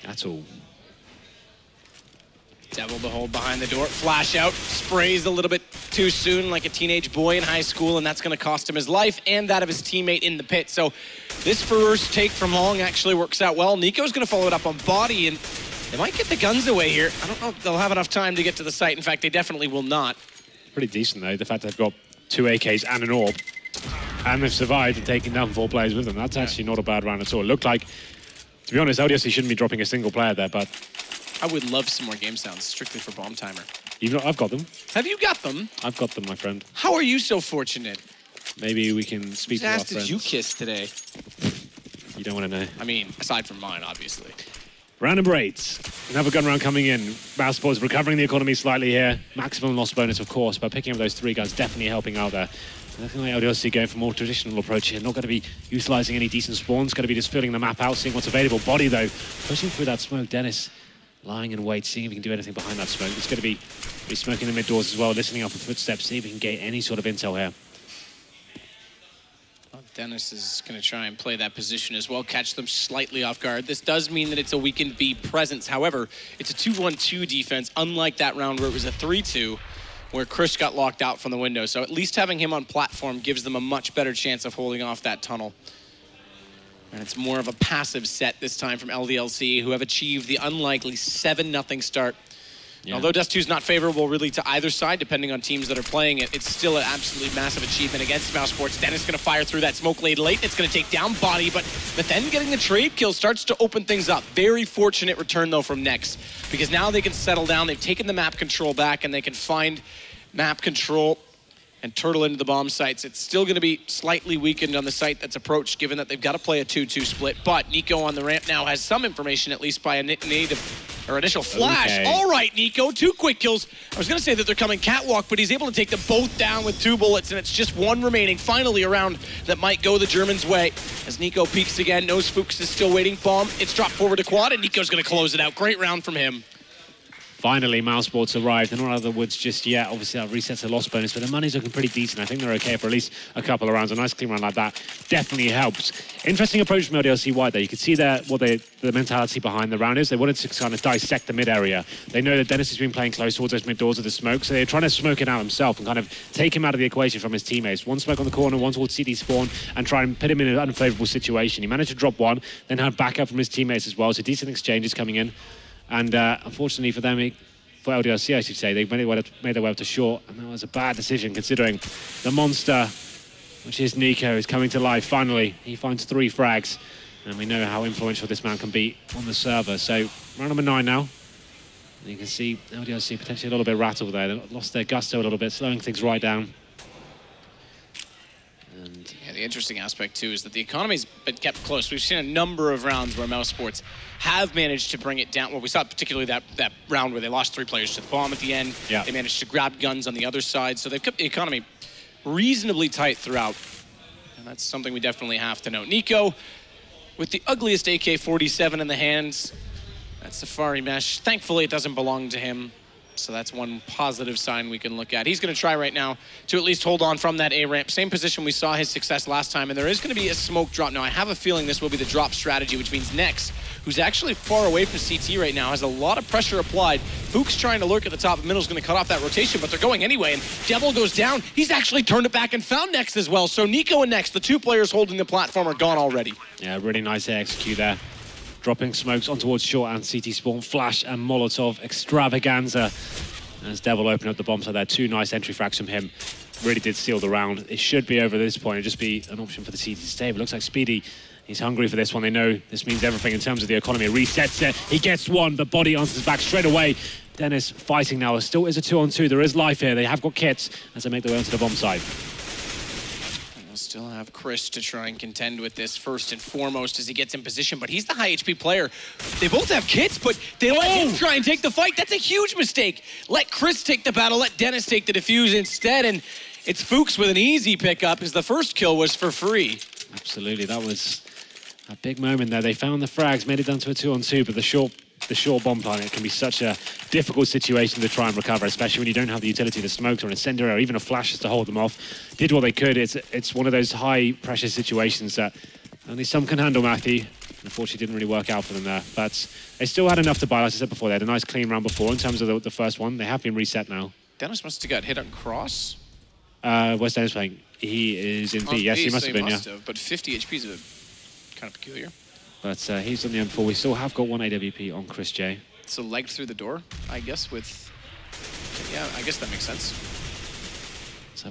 at all. Devil to hold behind the door, flash out, sprays a little bit too soon like a teenage boy in high school, and that's going to cost him his life and that of his teammate in the pit. So this first take from Hong actually works out well. Nico's going to follow it up on Body, and they might get the guns away here. I don't know if they'll have enough time to get to the site. In fact, they definitely will not. Pretty decent, though, the fact they've got 2 AKs and an orb, and they've survived and taken down 4 players with them. That's actually not a bad round at all. It looked like, to be honest, LDLC shouldn't be dropping a single player there, but I would love some more game sounds, strictly for Bomb Timer. I've got them. Have you got them? I've got them, my friend. How are you so fortunate? Maybe we can speak to our friends. Whose ass did you kiss today? You don't want to know. I mean, aside from mine, obviously. Round number 8. Another gun round coming in. mousesports recovering the economy slightly here. Maximum loss bonus, of course, but picking up those 3 guns definitely helping out there. Looking like LDLC going for a more traditional approach here. Not going to be utilising any decent spawns. Going to be just filling the map out, seeing what's available. Body, though, pushing through that smoke. Dennis lying in wait, seeing if he can do anything behind that smoke. It's going to be smoking the mid doors as well, listening up for footsteps, see if he can get any sort of intel here. Well, Dennis is going to try and play that position as well, catch them slightly off guard. This does mean that it's a weakened B presence. However, it's a 2-1-2 defense, unlike that round where it was a 3-2, where Chris got locked out from the window. So at least having him on platform gives them a much better chance of holding off that tunnel. And it's more of a passive set this time from LDLC, who have achieved the unlikely 7-0 start Yeah. Although Dust 2 is not favorable really to either side, depending on teams that are playing it, it's still an absolutely massive achievement against mousesports. Dennis going to fire through that smoke late. It's going to take down Body, but then getting the trade kill starts to open things up. Very fortunate return, though, from Nex, because now they can settle down. They've taken the map control back, and they can find map control and turtle into the bomb sites. It's still going to be slightly weakened on the site that's approached, given that they've got to play a 2-2 split. But Nico on the ramp now has some information, at least by a initial flash. Okay. All right, Nico, 2 quick kills. I was going to say that they're coming catwalk, but he's able to take them both down with 2 bullets, and it's just 1 remaining. Finally, a round that might go the Germans' way. As Nico peeks again, knows Fuchs is still waiting. Bomb, it's dropped forward to quad, and Nico's going to close it out. Great round from him. Finally, mousesports arrived. They're not out of the woods just yet. Obviously, that resets the loss bonus, but the money's looking pretty decent. I think they're okay for at least a couple of rounds. A nice clean run like that definitely helps. Interesting approach from LDLC.White there. You can see there what the mentality behind the round is. They wanted to kind of dissect the mid area. They know that Dennis has been playing close towards those mid doors of the smoke, so they're trying to smoke it out himself and kind of take him out of the equation from his teammates. 1 smoke on the corner, 1 towards CD spawn, and try and put him in an unfavorable situation. He managed to drop 1, then had backup from his teammates as well, so decent exchanges coming in. And unfortunately for them, for LDLC, I should say, they made their way up to short, and that was a bad decision considering the monster, which is Nico, is coming to life finally. He finds 3 frags, and we know how influential this man can be on the server. So, round number 9 now. And you can see LDLC potentially a little bit rattled there. They lost their gusto a little bit, slowing things right down. And yeah, the interesting aspect, too, is that the economy's been kept close. We've seen a number of rounds where mousesports have managed to bring it down. Well, we saw particularly that round where they lost 3 players to the bomb at the end. Yeah. They managed to grab guns on the other side. So they've kept the economy reasonably tight throughout. And that's something we definitely have to note. Nico, with the ugliest AK-47 in the hands, that Safari mesh. Thankfully, it doesn't belong to him. So that's one positive sign we can look at. He's going to try right now to at least hold on from that A ramp. Same position we saw his success last time, and there is going to be a smoke drop. Now, I have a feeling this will be the drop strategy, which means Nex, who's actually far away from CT right now, has a lot of pressure applied. Fuchs trying to lurk at the top of middle is going to cut off that rotation, but they're going anyway, and Devil goes down. He's actually turned it back and found Nex as well. So Nico and Nex, the 2 players holding the platform, are gone already. Yeah, really nice execute there. Dropping smokes on towards short and CT spawn, flash and Molotov extravaganza. As Devil opened up the bomb site there, 2 nice entry frags from him. Really did seal the round. It should be over at this point. It'd just be an option for the CT to stay. But it looks like Speedy, he's hungry for this one. They know this means everything in terms of the economy. Resets it. He gets 1, but Body answers back straight away. Dennis fighting now. It still is a 2-on-2. There is life here. They have got kits as they make their way onto the bomb site. We'll still have Chris to try and contend with this first and foremost as he gets in position, but he's the high HP player. They both have kits, but they let him try and take the fight. That's a huge mistake. Let Chris take the battle, let Dennis take the defuse instead, and it's Fuchs with an easy pickup as the first kill was for free. Absolutely, that was a big moment there. They found the frags, made it down to a 2-on-2, but the short bomb plant, it can be such a difficult situation to try and recover, especially when you don't have the utility, the smokes or an incendiary or even a flash to hold them off. Did what they could. It's one of those high pressure situations that only some can handle, Matthew. Unfortunately, didn't really work out for them there, but they still had enough to buy. As I said before, they had a nice clean round before in terms of the first one. They have been reset now. Dennis must have got hit on cross. Where's Dennis playing? He is in B. Yes, he must have been, yeah. But 50 HP is kind of peculiar. But he's on the M4. We still have got 1 AWP on Chris J. So legged through the door, I guess, with... Yeah, I guess that makes sense.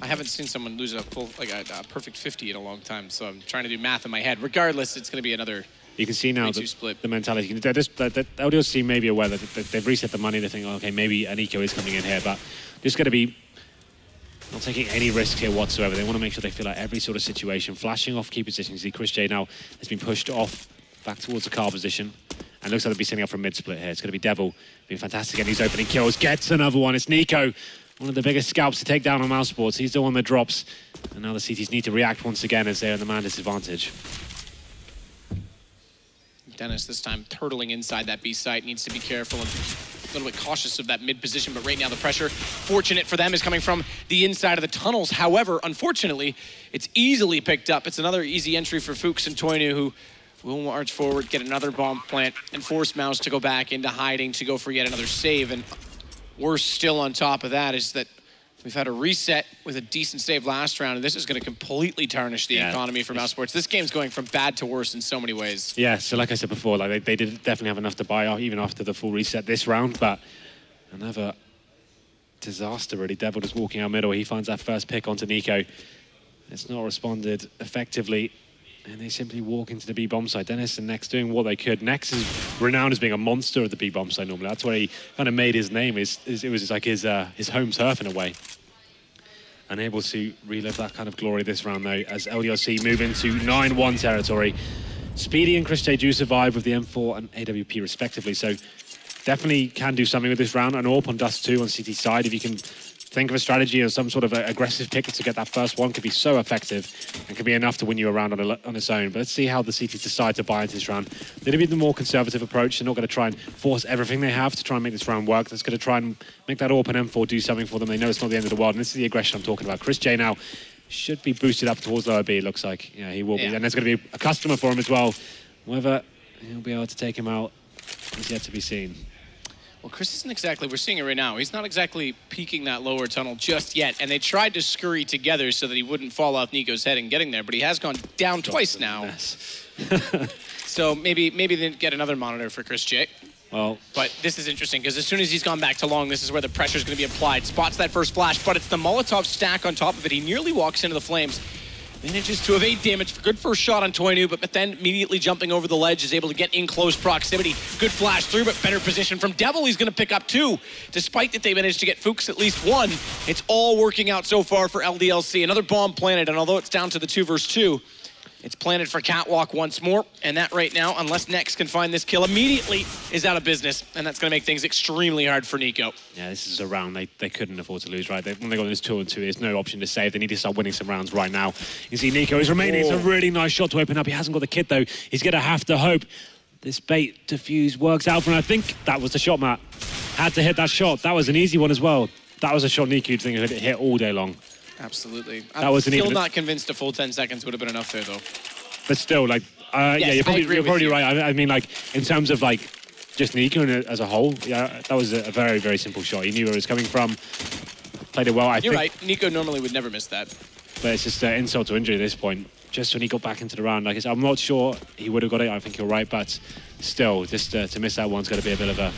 I haven't seen someone lose a full, like a perfect 50 in a long time, so I'm trying to do math in my head. Regardless, it's going to be another... You can see now the mentality. The LDLC may be aware that they've reset the money. They think, oh, okay, maybe an eco is coming in here, but just going to be not taking any risks here whatsoever. They want to make sure they feel like every sort of situation. Flashing off key positions. See, Chris J now has been pushed off back towards the car position. And looks like they'll be setting up for a mid-split here. It's going to be Devil being fantastic, and he's opening kills. Gets another one. It's Nico, one of the biggest scalps to take down on mousesports. He's the one that drops. And now the CTs need to react once again as they're in the man disadvantage. Dennis this time turtling inside that B site, needs to be careful and a little bit cautious of that mid position, but right now the pressure, fortunate for them, is coming from the inside of the tunnels. However, unfortunately, it's easily picked up. It's another easy entry for Fuchs and Toinu, who will march forward, get another bomb plant, and force Mouse to go back into hiding to go for yet another save. And worse still on top of that is that we've had a reset with a decent save last round, and this is going to completely tarnish the economy for mousesports. This game's going from bad to worse in so many ways. Yeah, so like I said before, like they did definitely have enough to buy even after the full reset this round, but Another disaster, really. Devil just walking out middle. He finds that first pick onto Nico. It's not responded effectively, and they simply walk into the B-bomb side. Dennis and Nex doing what they could. Nex is renowned as being a monster of the B-bomb side normally. That's where he kind of made his name. It was like his home turf in a way. Unable to relive that kind of glory this round, though, as LDLC move into 9-1 territory. Speedy and Chris J do survive with the M4 and AWP respectively, so definitely can do something with this round. An AWP on Dust 2 on CT side. If you can think of a strategy or some sort of aggressive pick to get that first one, could be so effective and could be enough to win you a round on its own. But let's see how the CT decide to buy into this round. They're going to be the more conservative approach. They're not going to try and force everything they have to try and make this round work. They're going to try and make that AWP and M4 do something for them. They know it's not the end of the world, and this is the aggression I'm talking about. Chris J now should be boosted up towards lower B, it looks like. Yeah, he will be. And there's going to be a customer for him as well. Whether he'll be able to take him out is yet to be seen. Well, Chris isn't exactly, we're seeing it right now, he's not exactly peeking that lower tunnel just yet, and they tried to scurry together so that he wouldn't fall off Nico's head and getting there, but he has gone down twice now. So maybe they didn't get another monitor for Chris J. Well, but this is interesting, because as soon as he's gone back to long, this is where the pressure is going to be applied. Spots that first flash, but it's the Molotov stack on top of it. He nearly walks into the flames. Manages to evade damage. Good first shot on Toinu, but then immediately jumping over the ledge is able to get in close proximity. Good flash through, but better position from Devil. He's going to pick up 2. Despite that they managed to get Fuchs at least 1, it's all working out so far for LDLC. Another bomb planted, and although it's down to the 2 versus 2, it's planted for Catwalk once more, and that right now, unless Nex can find this kill immediately, is out of business, and that's going to make things extremely hard for Nico. Yeah, this is a round they couldn't afford to lose, right? When they got this 2-on-2, there's no option to save. They need to start winning some rounds right now. You see Nico is remaining. It's a really nice shot to open up. He hasn't got the kit, though. He's going to have to hope this bait defuse works out for him. I think that was the shot, Matt. Had to hit that shot. That was an easy one as well. That was a shot Nico you'd think he'd hit all day long. Absolutely. I'm still not convinced a full 10 seconds would have been enough there, though. But still, like, yes, yeah, you're probably right. I mean, like, in terms of, like, just Nico as a whole, yeah, that was a very, very simple shot. He knew where it was coming from, played it well. You're right. Nico normally would never miss that. But it's just insult to injury at this point. Just when he got back into the round, like I said, I'm not sure he would have got it. I think you're right, but still, just to miss that one's going to be a bit of a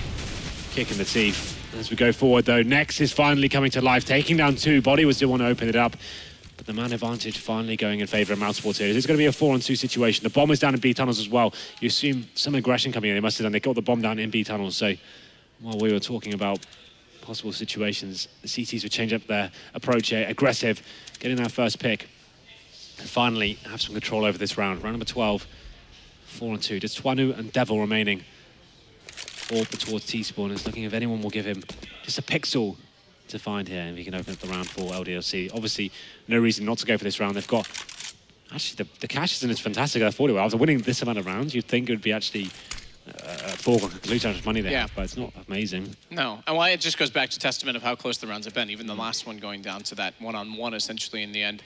kick in the teeth. As we go forward, though, Nex is finally coming to life, taking down 2. Body would still want to open it up. But the man advantage finally going in favour of mousesports here. It's going to be a 4-on-2 situation. The bomb is down in B tunnels as well. You assume some aggression coming in. They must have done. They got the bomb down in B tunnels. So while we were talking about possible situations, the CTs would change up their approach here. Aggressive, getting that first pick. And finally have some control over this round. Round number 12, 4-on-2. Just Twanu and Devil remaining. All towards T-Spawn. Is looking if anyone will give him just a pixel to find here, and we can open up the round for LDLC. Obviously, no reason not to go for this round. They've got... Actually, the cash is fantastic. I thought it was. After winning this amount of rounds, you'd think it would be actually a foregone conclusion how much money they have, but it's not amazing. No, and well, it just goes back to testament of how close the rounds have been. Even the last one going down to that one-on-one, essentially, in the end.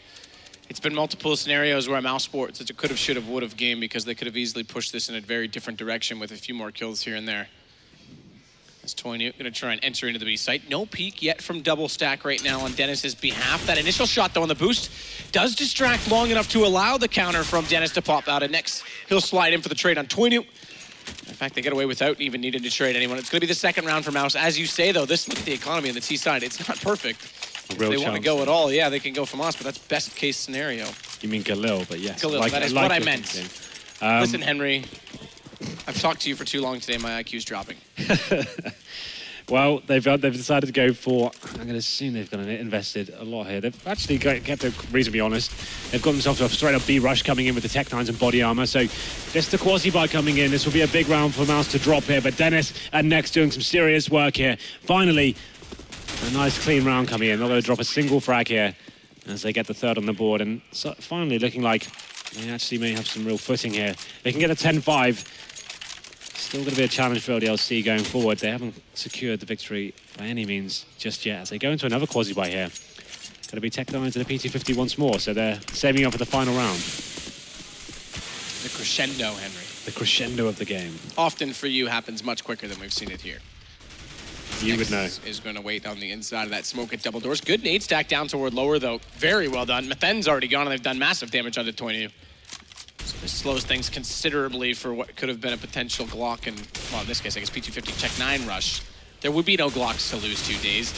It's been multiple scenarios where mousesports, it's a could have, should have, would have game, because they could have easily pushed this in a very different direction with a few more kills here and there. Toinu going to try and enter into the B site. No peek yet from Double Stack right now on Dennis's behalf. That initial shot, though, on the boost does distract long enough to allow the counter from Dennis to pop out. And next, he'll slide in for the trade on Toinu. In fact, they get away without even needing to trade anyone. It's going to be the second round for Mouse. As you say, though, look at the economy on the T side. It's not perfect. If they want to go at all, yeah, they can go from us, but that's best case scenario. You mean Galil, but yes. Galil, that is what I meant. Listen, Henry, I've talked to you for too long today. My IQ's dropping. Well, they've decided to go for, I'm going to assume they've got invested a lot here. They've actually kept it reasonably honest. They've got themselves a straight up B rush coming in with the Tech 9s and body armor. So just the quasi-buy coming in. This will be a big round for Mouse to drop here. But Dennis and Nex doing some serious work here. Finally, a nice clean round coming in. Not going to drop a single frag here as they get the third on the board. And so finally looking like they actually may have some real footing here. They can get a 10-5. Still going to be a challenge for LDLC going forward. They haven't secured the victory by any means just yet as they go into another quasi-buy here. Going to be Tech 9s and a PT50 once more, so they're saving up for the final round. The crescendo, Henry. The crescendo of the game. Often for you happens much quicker than we've seen it here. You would know. Is going to wait on the inside of that smoke at double doors. Good nade stack down toward lower, though. Very well done. Methen's already gone, and they've done massive damage onto Toinu. So this slows things considerably for what could have been a potential Glock and, well, in this case, I guess PT50 Tech 9 rush. There would be no Glocks to lose to, Dazed.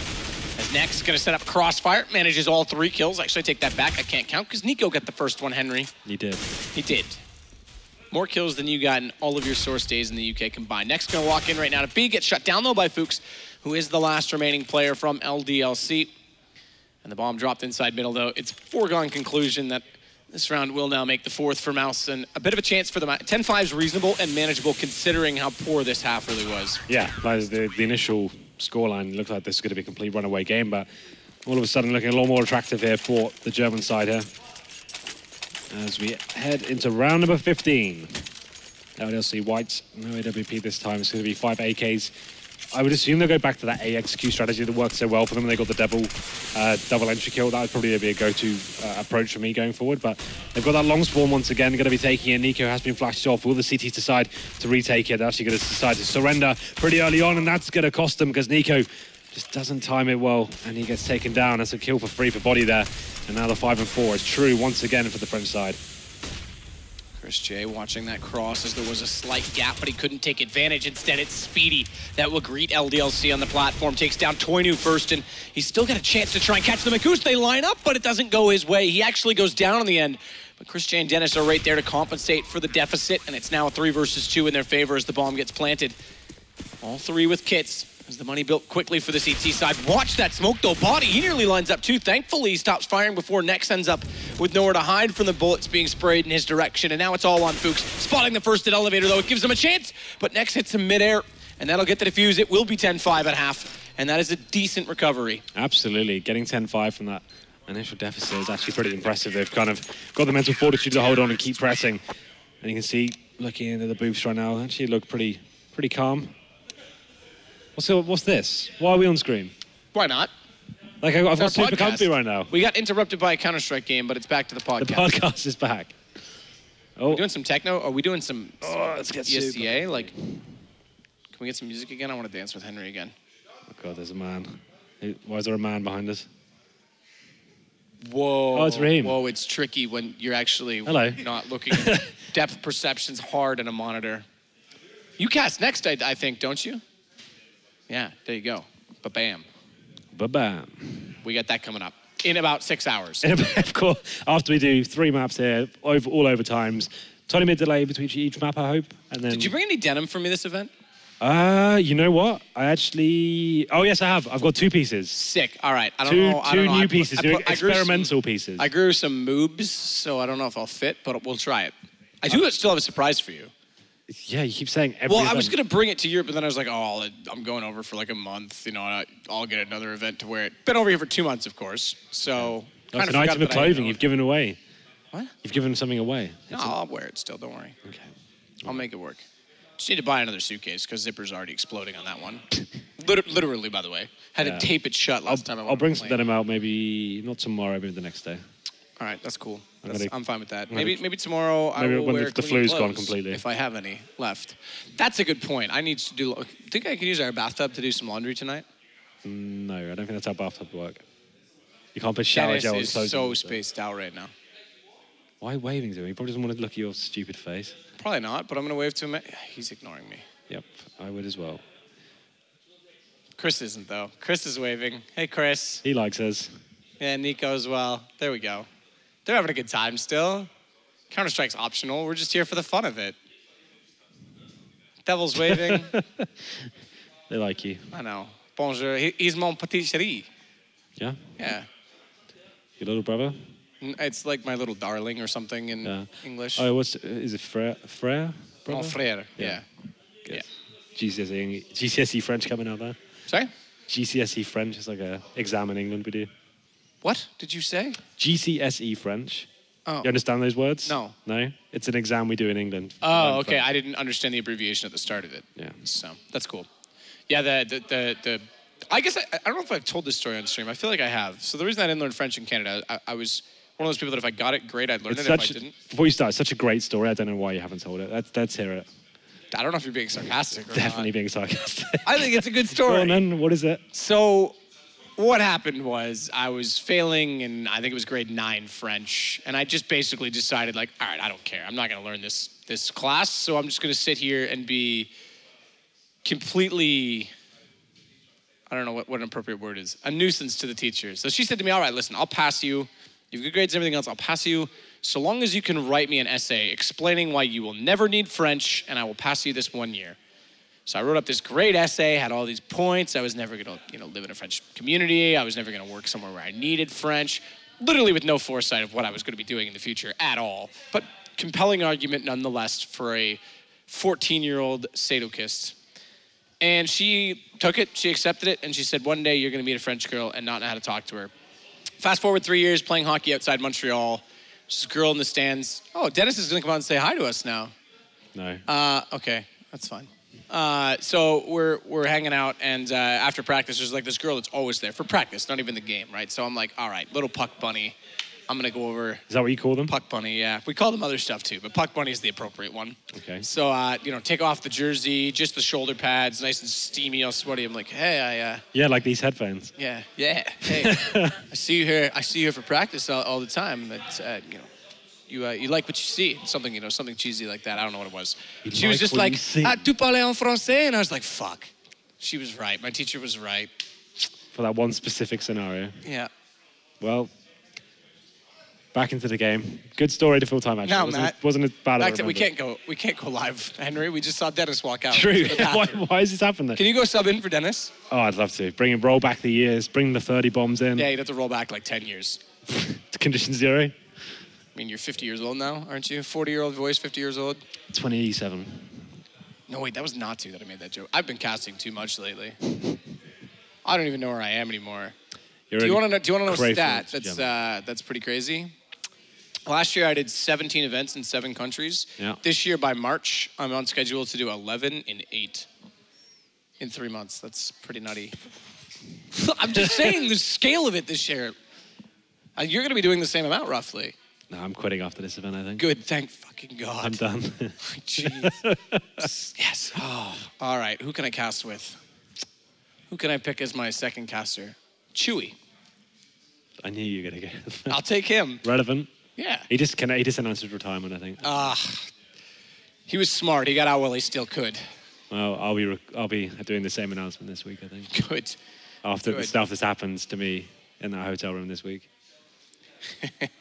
As Next going to set up Crossfire, manages all 3 kills. Actually, I take that back. I can't count because Nico got the first one, Henry. He did. He did. More kills than you got in all of your source days in the UK combined. Next going to walk in right now to B, gets shut down though by Fuchs, who is the last remaining player from LDLC. And the bomb dropped inside middle though. It's foregone conclusion that this round will now make the 4th for Mouse, and a bit of a chance for them. 10-5 is reasonable and manageable considering how poor this half really was. Yeah, the initial scoreline looked like this was going to be a complete runaway game, but all of a sudden looking a lot more attractive here for the German side here. As we head into round number 15. LDLC.White, no AWP this time. It's going to be 5 AKs. I would assume they'll go back to that AXQ strategy that worked so well for them. They got the double entry kill. That would probably be a go-to approach for me going forward. But they've got that long spawn once again. Going to be taking it. Nico has been flashed off. Will the CTs decide to retake it? They're actually going to decide to surrender pretty early on, and that's going to cost them because Nico just doesn't time it well, and he gets taken down. That's a kill for free for Body there. And now the 5 and 4 is true once again for the French side. Chris J watching that cross as there was a slight gap, but he couldn't take advantage. Instead, it's Speedy that will greet LDLC on the platform. Takes down Toinu first, and he's still got a chance to try and catch the Magoose. They line up, but it doesn't go his way. He actually goes down in the end. But Chris J and Dennis are right there to compensate for the deficit, and it's now a 3 versus 2 in their favor as the bomb gets planted. All 3 with kits. As the money built quickly for the CT side. Watch that smoke though. Body, he nearly lines up too. Thankfully, he stops firing before Nex ends up with nowhere to hide from the bullets being sprayed in his direction. And now it's all on Fuchs. Spotting the first at elevator though. It gives him a chance, but Nex hits him midair, and that'll get the defuse. It will be 10-5 at half, and that is a decent recovery. Absolutely. Getting 10-5 from that initial deficit is actually pretty impressive. They've kind of got the mental fortitude to hold on and keep pressing. And you can see, looking into the booths right now, actually look pretty calm. What's this? Why are we on screen? Why not? Like, I've got super comfy right now. We got interrupted by a Counter-Strike game, but it's back to the podcast. The podcast is back. Oh. Are we doing some techno? Are we doing some let's get ESCA? super. Like, can we get some music again? I want to dance with Henry again. Oh, God, there's a man. Why is there a man behind us? Whoa. Oh, it's Raheem. Whoa, it's tricky when you're actually not looking at depth perceptions hard in a monitor. You cast next, I think, don't you? Yeah, there you go. Ba-bam. Ba-bam. We got that coming up in about 6 hours. Of course, after we do 3 maps here, all over times, 20-minute delay between each map, I hope. And then. Did you bring any denim for me this event? You know what? I actually... Oh, yes, I have. I've got 2 pieces. Sick. All right. I don't know. Two new pieces, experimental pieces. I grew some moobs, so I don't know if I'll fit, but we'll try it. I do still have a surprise for you. Yeah, you keep saying every Well, event. I was going to bring it to Europe, but then I was like, oh, I'm going over for like a month. You know, I'll get another event to wear it. Been over here for 2 months, of course. So that's an item of clothing you've given away. What? You've given something away. No, I'll wear it still. Don't worry. Okay. I'll make it work. Just need to buy another suitcase because zipper's already exploding on that one. Literally, by the way. Had to tape it shut last time I went. I'll bring some denim out maybe, not tomorrow, maybe the next day. All right, that's cool. I'm fine with that. Maybe tomorrow maybe I will wear the flu's clothes gone completely. if I have any left. That's a good point. I need to do. Think I could use our bathtub to do some laundry tonight? No, I don't think that's how bathtub work. You can't put shower gel on clothes. clothes. So spaced out right now. Why waving to him? He probably doesn't want to look at your stupid face. Probably not, but I'm going to wave to him. He's ignoring me. Yep, I would as well. Chris isn't, though. Chris is waving. Hey, Chris. He likes us. Yeah, Nico as well. There we go. They're having a good time still. Counter-Strike's optional. We're just here for the fun of it. Devil's waving. They like you. I know. Bonjour. He's mon petit chéri. Yeah? Yeah. Your little brother? It's like my little darling or something in English. Oh, is it frère? Frère? Mon frère. Yeah. Good. GCSE French coming out there. Sorry? GCSE French is like a exam in England we do. What did you say? GCSE French. Oh. You understand those words? No. No? It's an exam we do in England. Oh, okay. I didn't understand the abbreviation at the start of it. Yeah. So that's cool. Yeah, the I guess I don't know if I've told this story on stream. I feel like I have. So the reason I didn't learn French in Canada, I was one of those people that if I got it, great, I'd learn it. If I didn't. Before you start, it's such a great story. I don't know why you haven't told it. Let's hear it. I don't know if you're being sarcastic or Definitely not. being sarcastic. I think it's a good story. Go on then, what is it? So what happened was I was failing in, I think it was grade 9 French, and I just basically decided like, all right, I don't care. I'm not going to learn this class, so I'm just going to sit here and be completely I don't know what an appropriate word is, a nuisance to the teachers. So she said to me, all right, listen, I'll pass you. You have good grades and everything else, I'll pass you so long as you can write me an essay explaining why you will never need French and I will pass you this 1 year. So I wrote up this great essay, had all these points. I was never gonna, live in a French community. I was never gonna work somewhere where I needed French, literally with no foresight of what I was gonna be doing in the future at all. But compelling argument nonetheless for a 14-year-old sadomasochist. And she took it, she accepted it, and she said, one day you're gonna meet a French girl and not know how to talk to her. Fast forward 3 years, playing hockey outside Montreal. This girl in the stands. Oh, Dennis is gonna come out and say hi to us now. No. Okay, that's fine. So we're hanging out, and after practice, there's like this girl that's always there for practice, not even the game, right? So I'm like, all right, little Puck Bunny. I'm gonna go over. Is that what you call them? Puck Bunny, yeah. We call them other stuff too, but Puck Bunny is the appropriate one. Okay. So take off the jersey, just the shoulder pads, nice and steamy, all sweaty. I'm like, hey, Yeah, like these headphones. Yeah. Hey, I see you here for practice all the time. But you like what you see. Something cheesy like that. I don't know what it was. She was just like, tu parles en français? And I was like, fuck. She was right. My teacher was right. For that one specific scenario. Yeah. Well, back into the game. Good story to full time actually. Now, Matt. Wasn't as bad as I we can't go live, Henry. We just saw Dennis walk out. True. Why is this happening? Can you go sub in for Dennis? Oh, I'd love to. Roll back the years. Bring the 30 bombs in. Yeah, you'd have to roll back like 10 years. To condition 0. I mean, you're 50 years old now, aren't you? 40-year-old voice, 50 years old? 27. No, wait, that was not that I made that joke. I've been casting too much lately. I don't even know where I am anymore. Do you want to know a stat that's pretty crazy? Last year, I did 17 events in 7 countries. Yeah. This year, by March, I'm on schedule to do 11 in 8 in 3 months. That's pretty nutty. I'm just saying the scale of it this year. You're going to be doing the same amount, roughly. No, I'm quitting after this event, I think. Good, thank fucking God. I'm done. Jeez. Yes. Oh, all right, who can I cast with? Who can I pick as my second caster? Chewy. I knew you were going to get I'll take him. Relevant. Yeah. He just announced his retirement, I think. He was smart. He got out while he still could. Well, I'll be doing the same announcement this week, I think. Good. After the stuff that's happened to me in that hotel room this week.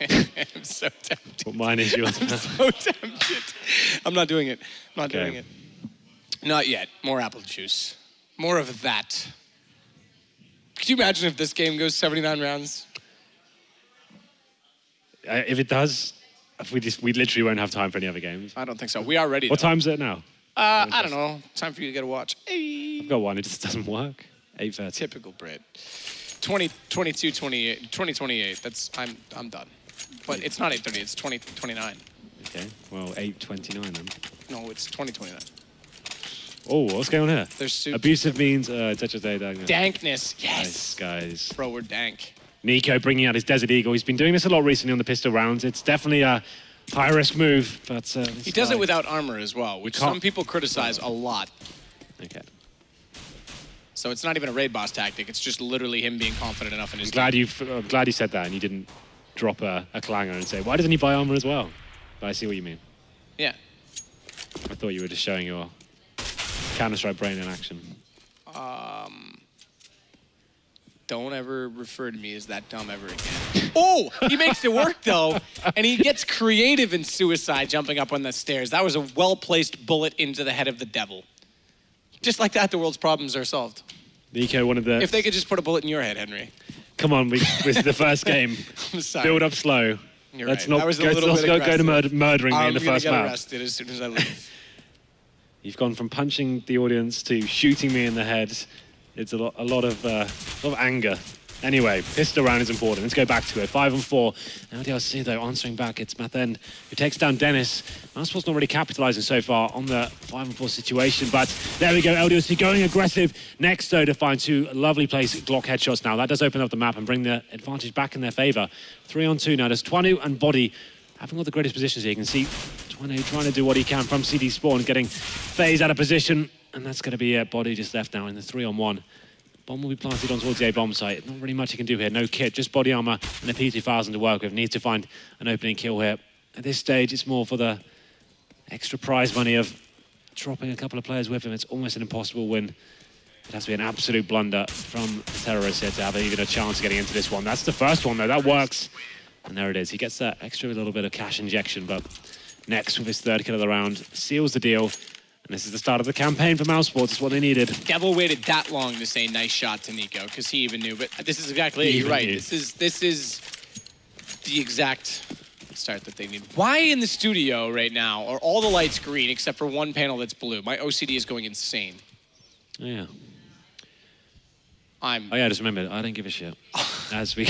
I'm so tempted. What mine is yours. I'm so tempted. I'm not doing it. Doing it. Not yet. More apple juice. More of that. Could you imagine if this game goes 79 rounds? If it does, we literally won't have time for any other games. I don't think so. We are ready. What time is it now? I don't know. Time for you to get a watch. I've got one. It just doesn't work. 8:30. Typical Brit. 22, 28, 2028. I'm done. But it's not 8:30. It's 2029. Okay. Well, 8:29 then. No, it's 2029. Oh, what's going on here? There's soup. Abusive means dankness. Yes. Nice, guys. Bro, we're dank. Nico bringing out his Desert Eagle. He's been doing this a lot recently on the pistol rounds. It's definitely a high-risk move, but... he does it without armor as well, which some people criticize a lot. Okay. So it's not even a raid boss tactic. It's just literally him being confident enough in his I'm glad you said that and you didn't drop a clanger and say, why doesn't he buy armor as well? But I see what you mean. Yeah. I thought you were just showing your Counter-Strike brain in action. Don't ever refer to me as that dumb ever again. Oh, he makes it work, though. And he gets creative in Suicide, jumping up on the stairs. That was a well-placed bullet into the head of the devil. Just like that, the world's problems are solved. Nico, one of the... If they could just put a bullet in your head, Henry. Come on, this is the first game. I'm sorry. Build up slow. You're let's right. Let's not go to murdering me in the first map. I'm going to get arrested as soon as I leave. You've gone from punching the audience to shooting me in the head. It's a lot of anger. Anyway, pistol round is important. Let's go back to it. 5-on-4. LDLC, though, answering back. It's Mathen who takes down Dennis. mousesports not really capitalizing so far on the 5-on-4 situation, but there we go. LDLC going aggressive. Next, though, to find 2 lovely placed Glock headshots now. That does open up the map and bring the advantage back in their favor. 3-on-2 now. There's Twanu and Body having all the greatest positions here. You can see Twanu trying to do what he can from CD spawn, getting FaZe out of position, and that's going to be it. Body just left now in the 3-on-1. Bomb will be planted on towards the A bomb site. Not really much he can do here. No kit, just body armor and a P2000 to work with. Needs to find an opening kill here. At this stage, it's more for the extra prize money of dropping a couple of players with him. It's almost an impossible win It has to be an absolute blunder from Terrorists here to have even a chance of getting into this one. That's the first one, though. That works. And there it is. He gets that extra little bit of cash injection, but next with his third kill of the round, seals the deal. And this is the start of the campaign for mousesports. It's what they needed. Devil waited that long to say nice shot to Nico, because he even knew. But this is exactly it. You're right. This is the exact start that they need. Why in the studio right now are all the lights green except for one panel that's blue? My OCD is going insane. Oh, yeah. Oh yeah, just remember, I don't give a shit. As we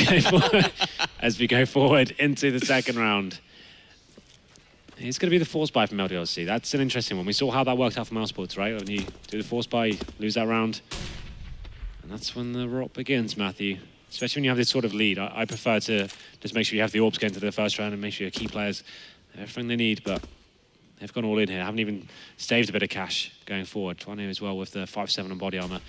go forward into the second round. It's going to be the force buy from LDLC. That's an interesting one. We saw how that worked out for mousesports, right? When you do the force buy, you lose that round. And that's when the rot begins, Matthew. Especially when you have this sort of lead. I prefer to just make sure you have the orbs going to the first round and make sure your key players have everything they need. But they've gone all in here. Haven't even saved a bit of cash going forward. Twanu as well with the 5-7 on body armor.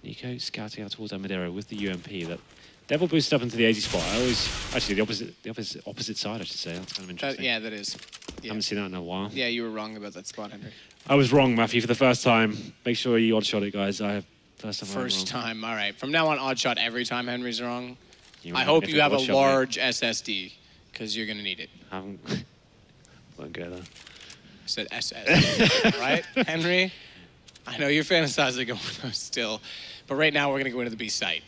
Nico scouting out towards Amadero with the UMP. That Devil boosted up into the 80 spot. I always, actually, the opposite side, I should say. That's kind of interesting. Yeah, that is. I Yeah. haven't seen that in a while. Yeah, you were wrong about that spot, Henry. I was wrong, Matthew, for the first time. Make sure you odd shot it, guys. First time, all right. From now on, odd shot every time Henry's wrong. I hope you have a large SSD, because you're going to need it. Won't go there. I said SS, right, Henry? I know you're fantasizing over those still, but right now we're going to go into the B site.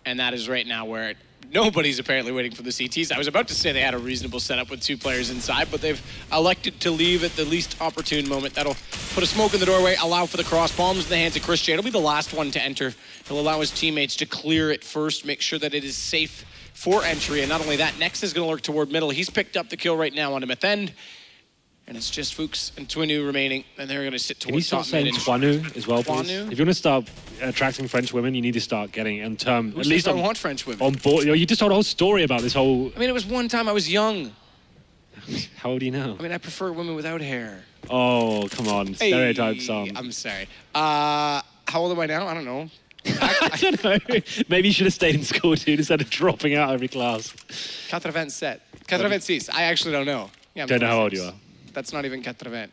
And that is right now where nobody's apparently waiting for the CTs. I was about to say they had a reasonable setup with 2 players inside, but they've elected to leave at the least opportune moment. That'll put a smoke in the doorway, allow for the cross. Bombs in the hands of Chris J. It'll be the last one to enter. He'll allow his teammates to clear it first, make sure that it is safe for entry. And not only that, Nex is going to lurk toward middle. He's picked up the kill right now on him at end. And it's just Fuchs and Twanu remaining, and they're going to sit towards top mid. Can you start saying Twanu as well, please? If you want to start attracting French women, you need to start getting in term. At least I want French women on board. You just told a whole story about this whole. I mean, it was one time I was young. How old are you now? I mean, I prefer women without hair. Oh, come on, stereotypes on. I'm sorry. How old am I now? I don't know. I don't know. Maybe you should have stayed in school, dude, instead of dropping out every class. 86. I actually don't know. Yeah, don't know how old you are. That's not even 80.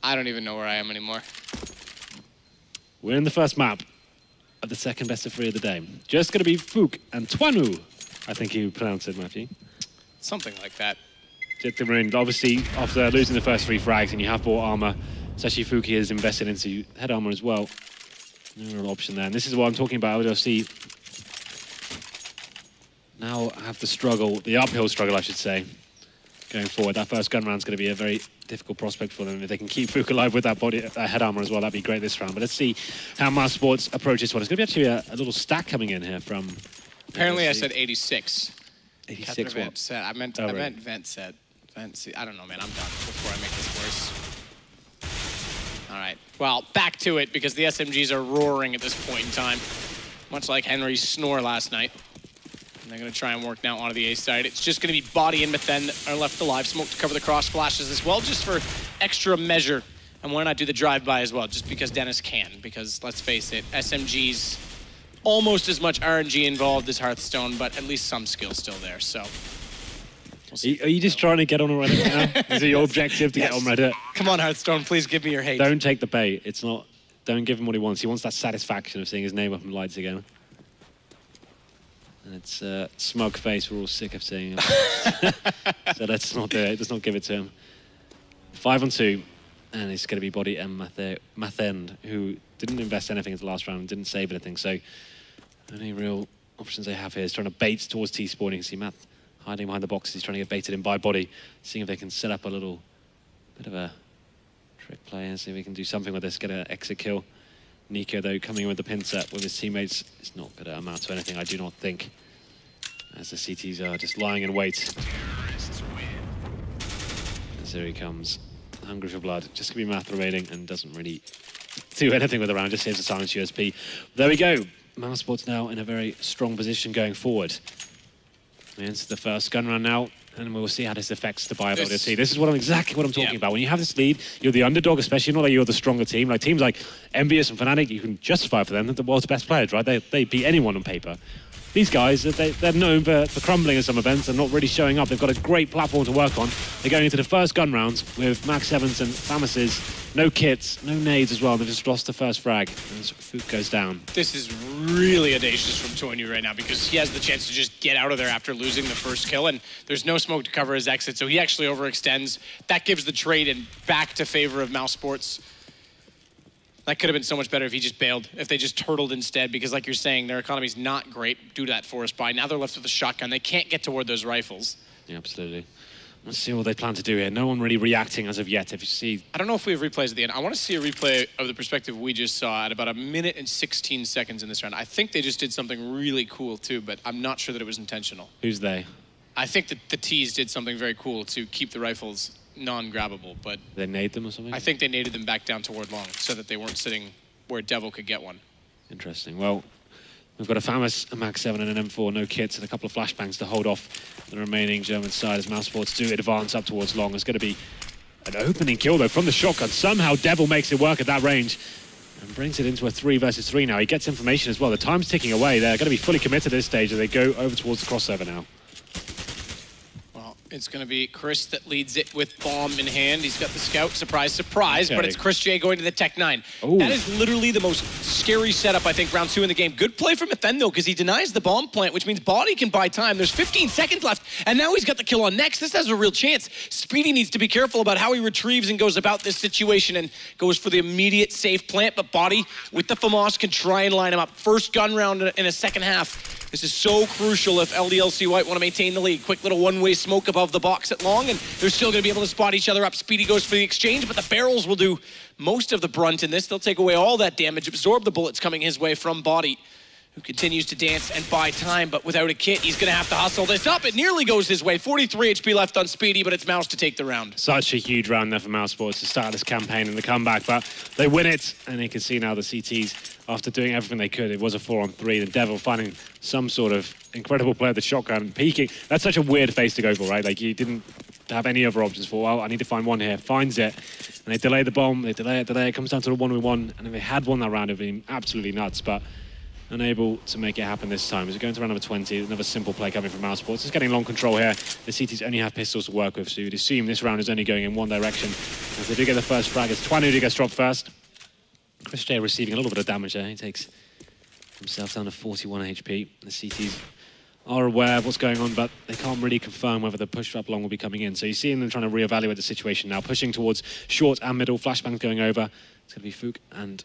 I don't even know where I am anymore. We're in the first map of the second best of 3 of the day. Just going to be Fook and Twanu, I think you pronounce it, Matthew. Something like that. Obviously, after losing the first 3 frags and you have bought armor, especially Fuki has invested into head armor as well. No real option there. And this is what I'm talking about. LDLC now have the struggle, the uphill struggle, I should say, going forward. That first gun round is going to be a very difficult prospect for them. If they can keep Fook alive with that head armor as well, that'd be great this round. But let's see how mousesports approach this one. It's going to be actually a little stack coming in here from... Apparently I said 86. 86 what? Set. I meant vent set. I don't know, man. I'm done before I make this worse. All right. Well, back to it, because the SMGs are roaring at this point in time. Much like Henry's snore last night. And they're going to try and work now onto the A side. It's just going to be Body and Mathen that are left alive. Smoke to cover the cross flashes as well, just for extra measure. And why not do the drive-by as well, just because Dennis can. Because, let's face it, SMGs, almost as much RNG involved as Hearthstone, but at least some skill still there, so... We'll are you just trying to get on Reddit now? Is it your objective to get on Reddit? Come on, Hearthstone, please give me your hate. Don't take the bait. It's not... Don't give him what he wants. He wants that satisfaction of seeing his name up in lights again. And it's smug face. We're all sick of seeing him. So let's not do it. Let's not give it to him. 5-on-2. And it's going to be Body and Mathen, who didn't invest anything in the last round, didn't save anything. So only real options they have here is trying to bait towards T-spawn. You can see Matt hiding behind the boxes. He's trying to get baited in by Body, seeing if they can set up a little bit of a trick play and see if we can do something with this, get an exit kill. Nico, though, coming in with the pin set with his teammates, it's not going to amount to anything, I do not think, as the CTs are just lying in wait. As here he comes, hungry for blood. Just going to be Math remaining and doesn't really do anything with the round, just saves the silence USP. There we go. mousesports now in a very strong position going forward. We enter the first gun round now, and we'll see how this affects the buy of LDLC. This is exactly what I'm talking about. When you have this lead, you're the underdog, especially not like you're the stronger team. Like teams like Envious and Fnatic, you can justify for them that the world's best players, right? They beat anyone on paper. These guys, they're known for crumbling at some events and not really showing up. They've got a great platform to work on. They're going into the first gun rounds with Max Evans and Famas's No kits, no nades as well. They've just lost the first frag as Fook goes down. This is really audacious from Tonu right now because he has the chance to just get out of there after losing the first kill, and there's no smoke to cover his exit, so he actually overextends. That gives the trade and back to favor of mousesports. That could have been so much better if he just bailed, if they just turtled instead, because like you're saying, their economy's not great due to that forest buy. Now they're left with a shotgun. They can't get toward those rifles. Yeah, absolutely. Let's see what they plan to do here. No one really reacting as of yet. If you see, I don't know if we have replays at the end. I want to see a replay of the perspective we just saw at about 1 minute and 16 seconds in this round. I think they just did something really cool too, but I'm not sure that it was intentional. Who's they? I think that the T's did something very cool to keep the rifles non-grabbable, but They nade them or something? I think they naded them back down toward long so that they weren't sitting where Devil could get one. Interesting. Well, we've got a Famous, a Max 7 and an M4, no kits, and a couple of flashbangs to hold off the remaining German side as mousesports do advance up towards long. It's going to be an opening kill, though, from the shotgun. Somehow Devil makes it work at that range and brings it into a 3 versus 3 now. He gets information as well. The time's ticking away. They're going to be fully committed at this stage as they go over towards the crossover now. It's going to be Chris that leads it with bomb in hand. He's got the scout, surprise, surprise, Okay. but it's Chris J going to the Tech 9. Ooh. That is literally the most scary setup, I think, round 2 in the game. Good play from Ethen, though, because he denies the bomb plant, which means Body can buy time. There's 15 seconds left, and now he's got the kill on Next. This has a real chance. Speedy needs to be careful about how he retrieves and goes about this situation and goes for the immediate safe plant, but Body, with the FAMAS, can try and line him up. First gun round in a second half. This is so crucial if LDLC.White want to maintain the lead. Quick little one-way smoke above the box at long, and they're still going to be able to spot each other up. Speedy goes for the exchange, but the barrels will do most of the brunt in this. They'll take away all that damage, absorb the bullets coming his way from Body, who continues to dance and buy time, but without a kit, he's going to have to hustle this up. It nearly goes his way. 43 HP left on Speedy, but it's Mouse to take the round. Such a huge round there for mousesports to start this campaign and the comeback, but they win it, and you can see now the CTs, after doing everything they could, it was a 4-on-3, the Devil finding some sort of incredible play at the shotgun, peeking. That's such a weird face to go for, right? Like, you didn't have any other options for, well, I need to find one here. Finds it, and they delay the bomb, they delay it, it comes down to the 1v1, and if they had won that round, it would have been absolutely nuts, but unable to make it happen this time. As we go into round number 20, another simple play coming from mousesports. It's getting long control here. The CTs only have pistols to work with, so you'd assume this round is only going in one direction. As they do get the first frag, it's Twanu who gets dropped first. Chris J receiving a little bit of damage there. He takes himself down to 41 HP. The CTs are aware of what's going on, but they can't really confirm whether the push up long will be coming in. So you see them trying to reevaluate the situation now, pushing towards short and middle, flashbangs going over. It's going to be Fook and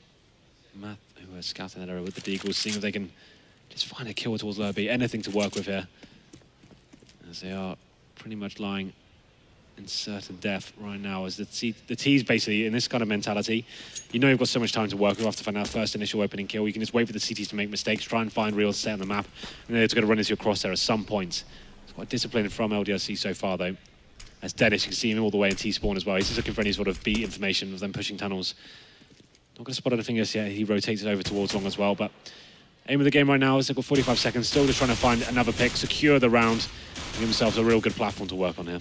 Matt who are scouting that area with the Deagles, seeing if they can just find a kill towards lower B. Anything to work with here, as they are pretty much lying in certain death right now, as the T's basically in this kind of mentality. You know you've got so much time to work with after finding that first initial opening kill. You can just wait for the CTs to make mistakes, try and find real set on the map, and then it's going to run into your crosshair at some point. It's quite disciplined from LDLC so far, though. As Dennis, you can see him all the way in T-spawn as well. He's just looking for any sort of B information of them pushing tunnels. Not going to spot anything just yet. He rotates it over towards long as well, but aim of the game right now is they've got 45 seconds, still just trying to find another pick, secure the round, and give themselves a real good platform to work on here.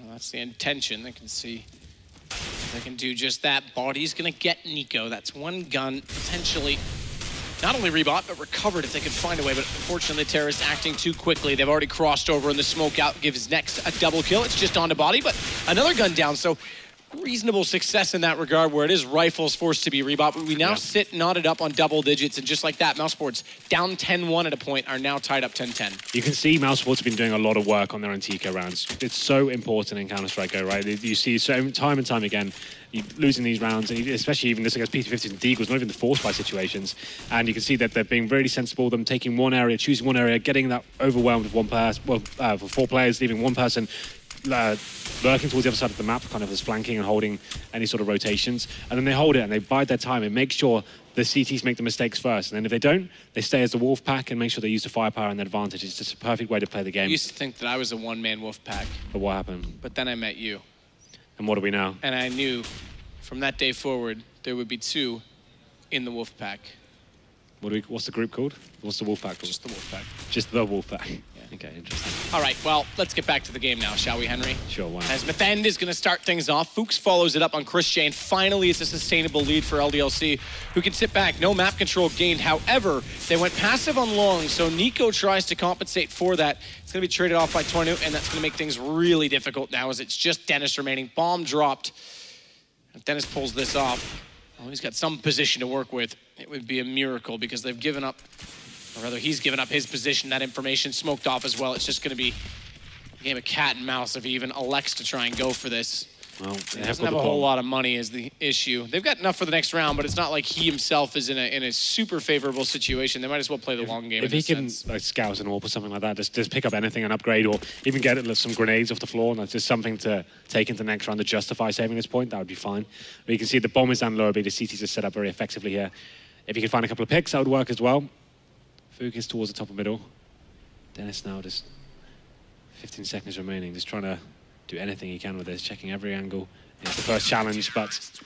That's the intention. They can see they can do just that. Body's going to get Nico. That's one gun, potentially not only rebought, but recovered if they could find a way. But unfortunately, the terrorists acting too quickly. They've already crossed over, and the smoke out gives Next a double kill. It's just on to Body, but another gun down. So reasonable success in that regard, where it is rifles forced to be rebought, but we now sit knotted up on double digits, and just like that, mousesports down 10-1 at a point are now tied up 10-10. You can see mousesports have been doing a lot of work on their Antico rounds. It's so important in Counter-Strike Go, right? You see so time and time again, losing these rounds, and especially even this against PT50s and Deagles, not even the force buy situations. And you can see that they're being really sensible, them taking one area, choosing one area, getting that overwhelmed with one person, well, for 4 players, leaving one person lurking towards the other side of the map, kind of as flanking and holding any sort of rotations. And then they hold it and they bide their time and make sure the CTs make the mistakes first. And then if they don't, they stay as the wolf pack and make sure they use the firepower and the advantage. It's just a perfect way to play the game. I used to think that I was a one-man wolf pack. But what happened? But then I met you. And what are we now? And I knew from that day forward, there would be 2 in the wolf pack. What's the group called? What's the wolf pack called? Just the wolf pack. Just the wolf pack. Yeah. Okay, interesting. All right, well, let's get back to the game now, shall we, Henry? Sure, why not? As Methend is going to start things off, Fuchs follows it up on Chris J, and finally it's a sustainable lead for LDLC, who can sit back. No map control gained. However, they went passive on long, so Nico tries to compensate for that. It's going to be traded off by Twanu, and that's going to make things really difficult now, as it's just Dennis remaining. Bomb dropped. If Dennis pulls this off, well, he's got some position to work with. It would be a miracle because they've given up, or rather he's given up his position. That information smoked off as well. It's just going to be a game of cat and mouse if he even elects to try and go for this. Well, he doesn't have a whole lot of money is the issue. They've got enough for the next round, but it's not like he himself is in a super favorable situation. They might as well play the long game. If he can like scout an AWP or something like that, just pick up anything and upgrade, or even get some grenades off the floor, and that's just something to take into the next round to justify saving this point, that would be fine. But you can see the bomb is down lower B, the CTs are set up very effectively here. If you can find a couple of picks, that would work as well. Focus towards the top of middle. Dennis now just 15 seconds remaining, just trying to do anything he can with this, checking every angle. It's the first challenge, but it's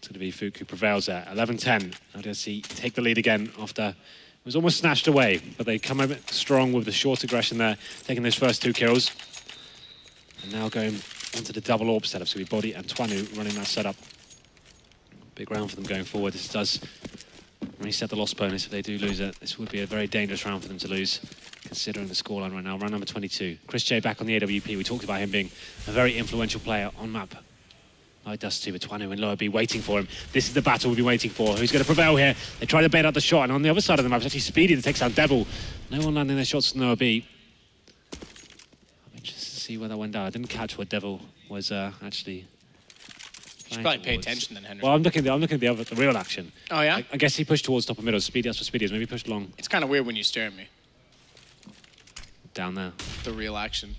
going to be Fook who prevails there. 11-10. LDLC take the lead again after it was almost snatched away, but they come out strong with the short aggression there, taking those first 2 kills. And now going onto the double AWP setup, so we Body and Twanu running that setup. Big round for them going forward. This does reset the loss bonus if they do lose it. This would be a very dangerous round for them to lose, considering the scoreline right now. Round number 22. Chris J back on the AWP. We talked about him being a very influential player on map. Like Dust2 with Twanu and lower B waiting for him. This is the battle we'll be waiting for. Who's going to prevail here? They try to bait out the shot, and on the other side of the map, it's actually Speedy that takes down Devil. No one landing their shots from lower B. I'm interested to see where that went down. I didn't catch what Devil was actually. You should probably pay attention then, Henry. Well, I'm looking at the real action. Oh, yeah? I guess he pushed towards top of middle. Speedy, that's what Speedy is. Maybe pushed long. It's kind of weird when you stare at me. Down there. The real action.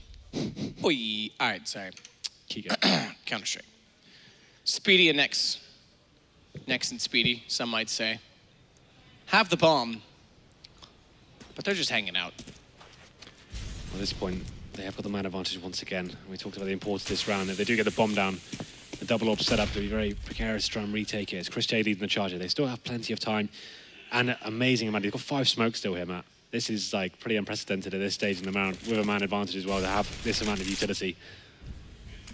Oi. All right, sorry. Kiko. Counter-Strike. Speedy and Nex. Nex and Speedy, some might say. Have the bomb, but they're just hanging out. At this point, they have got the man advantage once again. We talked about the importance of this round. If they do get the bomb down, the double AWP setup to be very precarious to try and retake it. It's Chris J leading the charger. They still have plenty of time and an amazing amount. They've got 5 smokes still here, Matt. This is like pretty unprecedented at this stage in the round with a man advantage as well to have this amount of utility.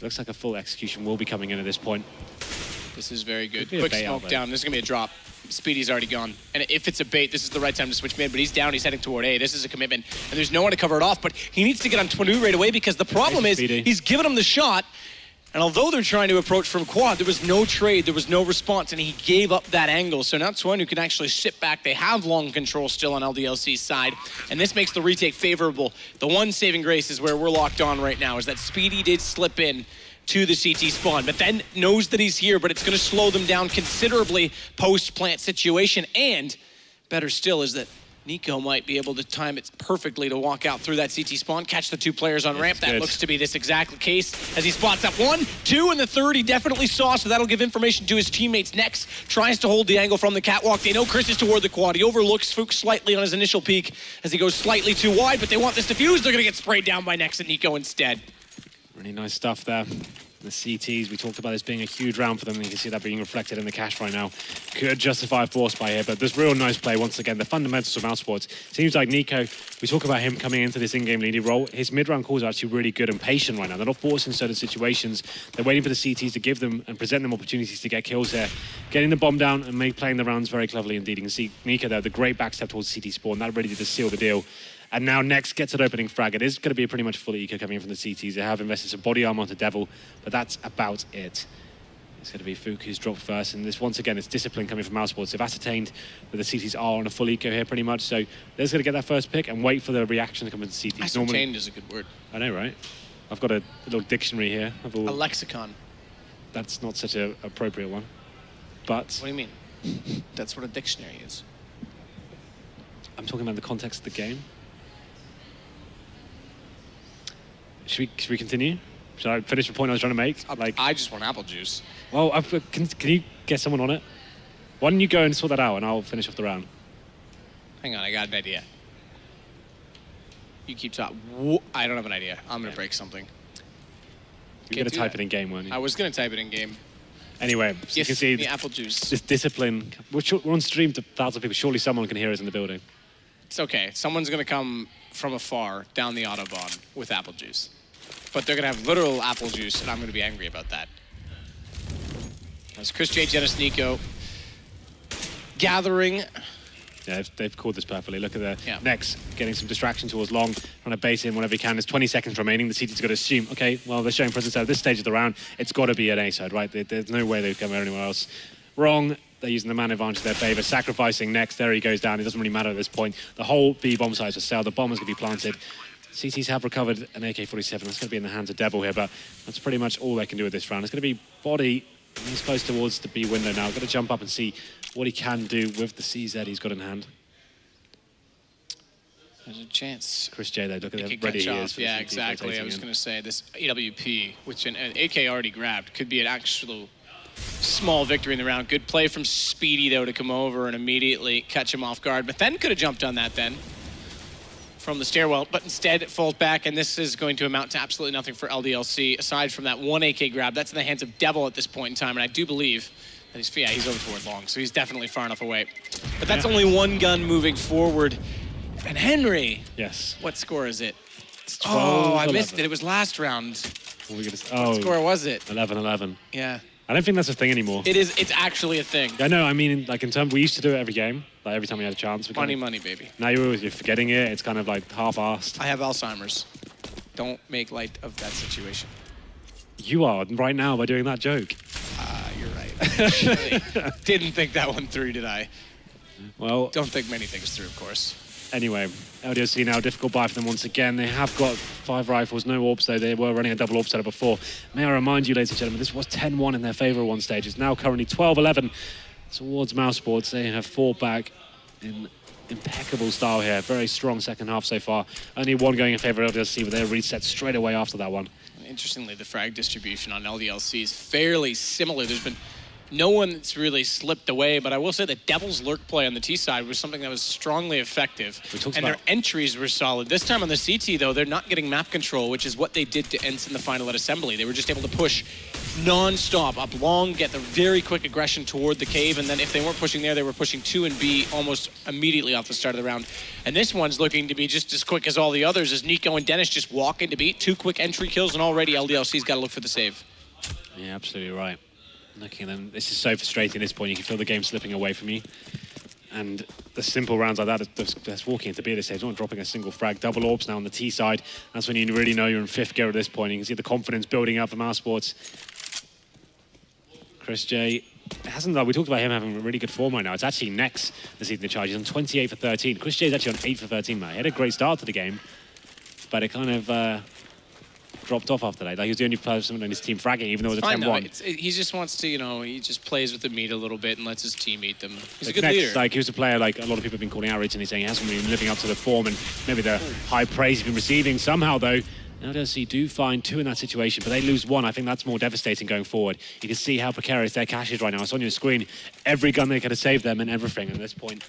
Looks like a full execution will be coming in at this point. This is very good. Quick smoke down. This is going to be a drop. Speedy's already gone. And if it's a bait, this is the right time to switch mid, but he's down. He's heading toward A. This is a commitment. And there's no one to cover it off, but he needs to get on Twanu right away because the problem is he's given him the shot. And although they're trying to approach from quad, there was no trade, there was no response, and he gave up that angle. So now Twanu can actually sit back. They have long control still on LDLC's side, and this makes the retake favorable. The one saving grace is where we're locked on right now, is that Speedy did slip in to the CT spawn, but then knows that he's here, but it's going to slow them down considerably post-plant situation. And better still is that Nico might be able to time it perfectly to walk out through that CT spawn, catch the 2 players on ramp. That looks to be this exact case as he spots up 1, 2, and the 3rd he definitely saw, so that'll give information to his teammates. Next, tries to hold the angle from the catwalk. They know Chris is toward the quad. He overlooks Fook slightly on his initial peek as he goes slightly too wide, but they want this defused. They're going to get sprayed down by Nex and Nico instead. Really nice stuff there. The CTs, we talked about this being a huge round for them, and you can see that being reflected in the cash right now. Could justify a force by here, but this real nice play once again. The fundamentals of mousesports. Seems like Nico, we talk about him coming into this in-game leading role. His mid-round calls are actually really good and patient right now. They're not forcing certain situations. They're waiting for the CTs to give them and present them opportunities to get kills there. Getting the bomb down and playing the rounds very cleverly indeed. You can see Nico there, the great backstep towards CT spawn. That really did seal the deal. And now Nex gets an opening frag. It is going to be pretty much full eco coming in from the CTs. They have invested some body armor onto Devil, but that's about it. It's going to be Fook who's dropped first, and this once again it's discipline coming from mousesports. They've ascertained that the CTs are on a full eco here pretty much, so they're just going to get that first pick and wait for the reaction to come from the CTs. Ascertained is a good word. I know, right? I've got a little dictionary here. A lexicon. That's not such an appropriate one, but... What do you mean? That's what a dictionary is. I'm talking about the context of the game. Should we continue? Should I finish the point I was trying to make? I just want apple juice. Well, can you get someone on it? Why don't you go and sort that out, and I'll finish off the round. Hang on, I got an idea. You keep talking. I don't have an idea. I'm going to break something. You're going to type it in game, weren't you? I was going to type it in game. Anyway, so you can see the apple juice. This discipline. We're on stream to thousands of people. Surely someone can hear us in the building. It's okay. Someone's going to come from afar down the Autobahn with apple juice. But they're going to have literal apple juice, and I'm going to be angry about that. As Chris J, Genis, Nico gathering Yeah, they've called this perfectly. Look at the Nex getting some distraction towards long, trying to base in whenever he can. There's 20 seconds remaining. The CT's got to assume, okay, well, they're showing presence at this stage of the round. It's got to be an A-side, right? There's no way they'd come anywhere else. Wrong. They're using the man advantage in their favour, sacrificing Nex. There he goes down. It doesn't really matter at this point. The whole B bomb site is for sale. The bomber's going to be planted. CTs have recovered an AK-47. That's going to be in the hands of Devil here, but that's pretty much all they can do with this round. It's going to be body. He's close towards the B window now. Got to jump up and see what he can do with the CZ he's got in hand. There's a chance. Chris J, though, look at how ready he is. Yeah, exactly. I was going to say this AWP, which an AK already grabbed, could be an actual small victory in the round. Good play from Speedy, though, to come over and immediately catch him off guard. But then could have jumped on that then from the stairwell, but instead it falls back, and this is going to amount to absolutely nothing for LDLC, aside from that one AK grab. That's in the hands of Devil at this point in time, and I do believe that he's over toward long, so he's definitely far enough away. But that's only one gun moving forward. And Henry, yes. What score is it? It's 12, I missed it. It was last round. What score was it? 11-11. Yeah. I don't think that's a thing anymore. It is. It's actually a thing. I know. I mean, like in terms, we used to do it every game, like every time we had a chance. Money, baby. Now you're forgetting it. It's kind of like half-assed. I have Alzheimer's. Don't make light of that situation. You are right now by doing that joke. You're right. Didn't think that one through, did I? Well, don't think many things through, of course. Anyway, LDLC now, difficult buy for them once again. They have got 5 rifles, no AWPs though. They were running a double AWP setup before. May I remind you, ladies and gentlemen, this was 10-1 in their favour at one stage. It's now currently 12-11 towards mousesports. They have fought back in impeccable style here. Very strong second half so far. Only one going in favour of LDLC, but they're reset straight away after that one. Interestingly, the frag distribution on LDLC is fairly similar. There's been no one that's really slipped away, but I will say that Devil's lurk play on the T side was something that was strongly effective. And their entries were solid. This time on the CT, though, they're not getting map control, which is what they did to Ensign the final at Assembly. They were just able to push non-stop up long, get the very quick aggression toward the cave, and then if they weren't pushing there, they were pushing 2 and B almost immediately off the start of the round. And this one's looking to be just as quick as all the others, as Nico and Dennis just walk into B. 2 quick entry kills, and already LDLC's got to look for the save. Yeah, absolutely right. Looking at them, this is so frustrating at this point. You can feel the game slipping away from you. And the simple rounds like that, that's walking into B at this stage, not dropping a single frag. Double AWPs now on the T side. That's when you really know you're in 5th gear at this point. You can see the confidence building up for mousesports. Chris J hasn't, we talked about him having a really good form right now. It's actually Nex this evening the charge. He's on 28 for 13. Chris J is actually on 8 for 13, man. He had a great start to the game, but it kind of dropped off after that. Like, he was the only person in his team fragging, even though it was a 10-1. He just wants to, you know, he just plays with the meat a little bit and lets his team eat them. He's like a good leader. Like, he was a player, like, a lot of people have been calling out recently, saying he hasn't been living up to the form and maybe the high praise he's been receiving. Somehow, though, LDLC do find 2 in that situation, but they lose 1. I think that's more devastating going forward. You can see how precarious their cash is right now. It's on your screen. Every gun they could have saved them and everything at this point.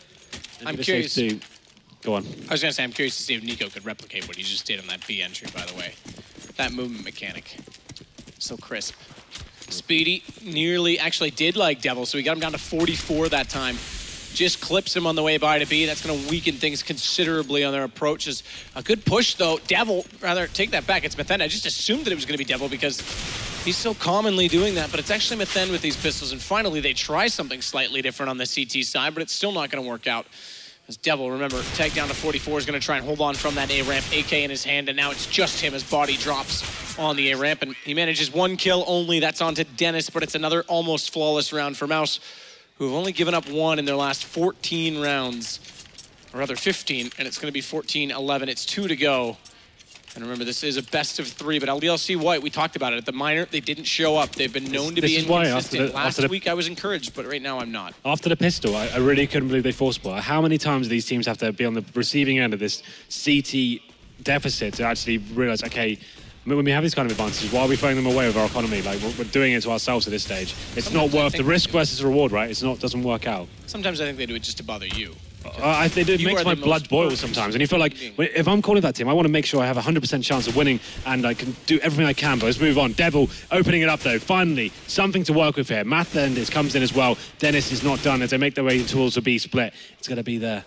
I'm curious. Go on. I was going to say, I'm curious to see if Nico could replicate what he just did on that B entry, by the way. That movement mechanic. So crisp. Speedy nearly actually did like Devil, so he got him down to 44 that time. Just clips him on the way by to B. That's going to weaken things considerably on their approaches. A good push, though. Devil, rather, take that back. It's Methen. I just assumed that it was going to be Devil because he's so commonly doing that, but it's actually Methen with these pistols. And finally, they try something slightly different on the CT side, but it's still not going to work out. As Devil, remember, tag down to 44, is going to try and hold on from that A-ramp, AK in his hand, and now it's just him as body drops on the A-ramp, and he manages 1 kill only. That's on to Dennis, but it's another almost flawless round for Mouse, who have only given up 1 in their last 14 rounds, or rather 15, and it's going to be 14-11. It's 2 to go. And remember, this is a best of 3, but LDLC.White, we talked about it. At the minor, they didn't show up. They've been known to be inconsistent. Last week, I was encouraged, but right now I'm not. After the pistol, I really couldn't believe they forced ball. How many times do these teams have to be on the receiving end of this CT deficit to actually realize, okay, when we have these kind of advantages, why are we throwing them away with our economy? Like, we're doing it to ourselves at this stage. It's not worth the risk versus the reward, right? It's not, doesn't work out. Sometimes I think they do it just to bother you. They do. It makes my blood boil sometimes. And you feel like, if I'm calling that team, I want to make sure I have a 100% chance of winning and I can do everything I can. But let's move on. Devil opening it up, though. Finally, something to work with here. Math and comes in as well. Dennis is not done as they make their way towards a B split. It's going to be there.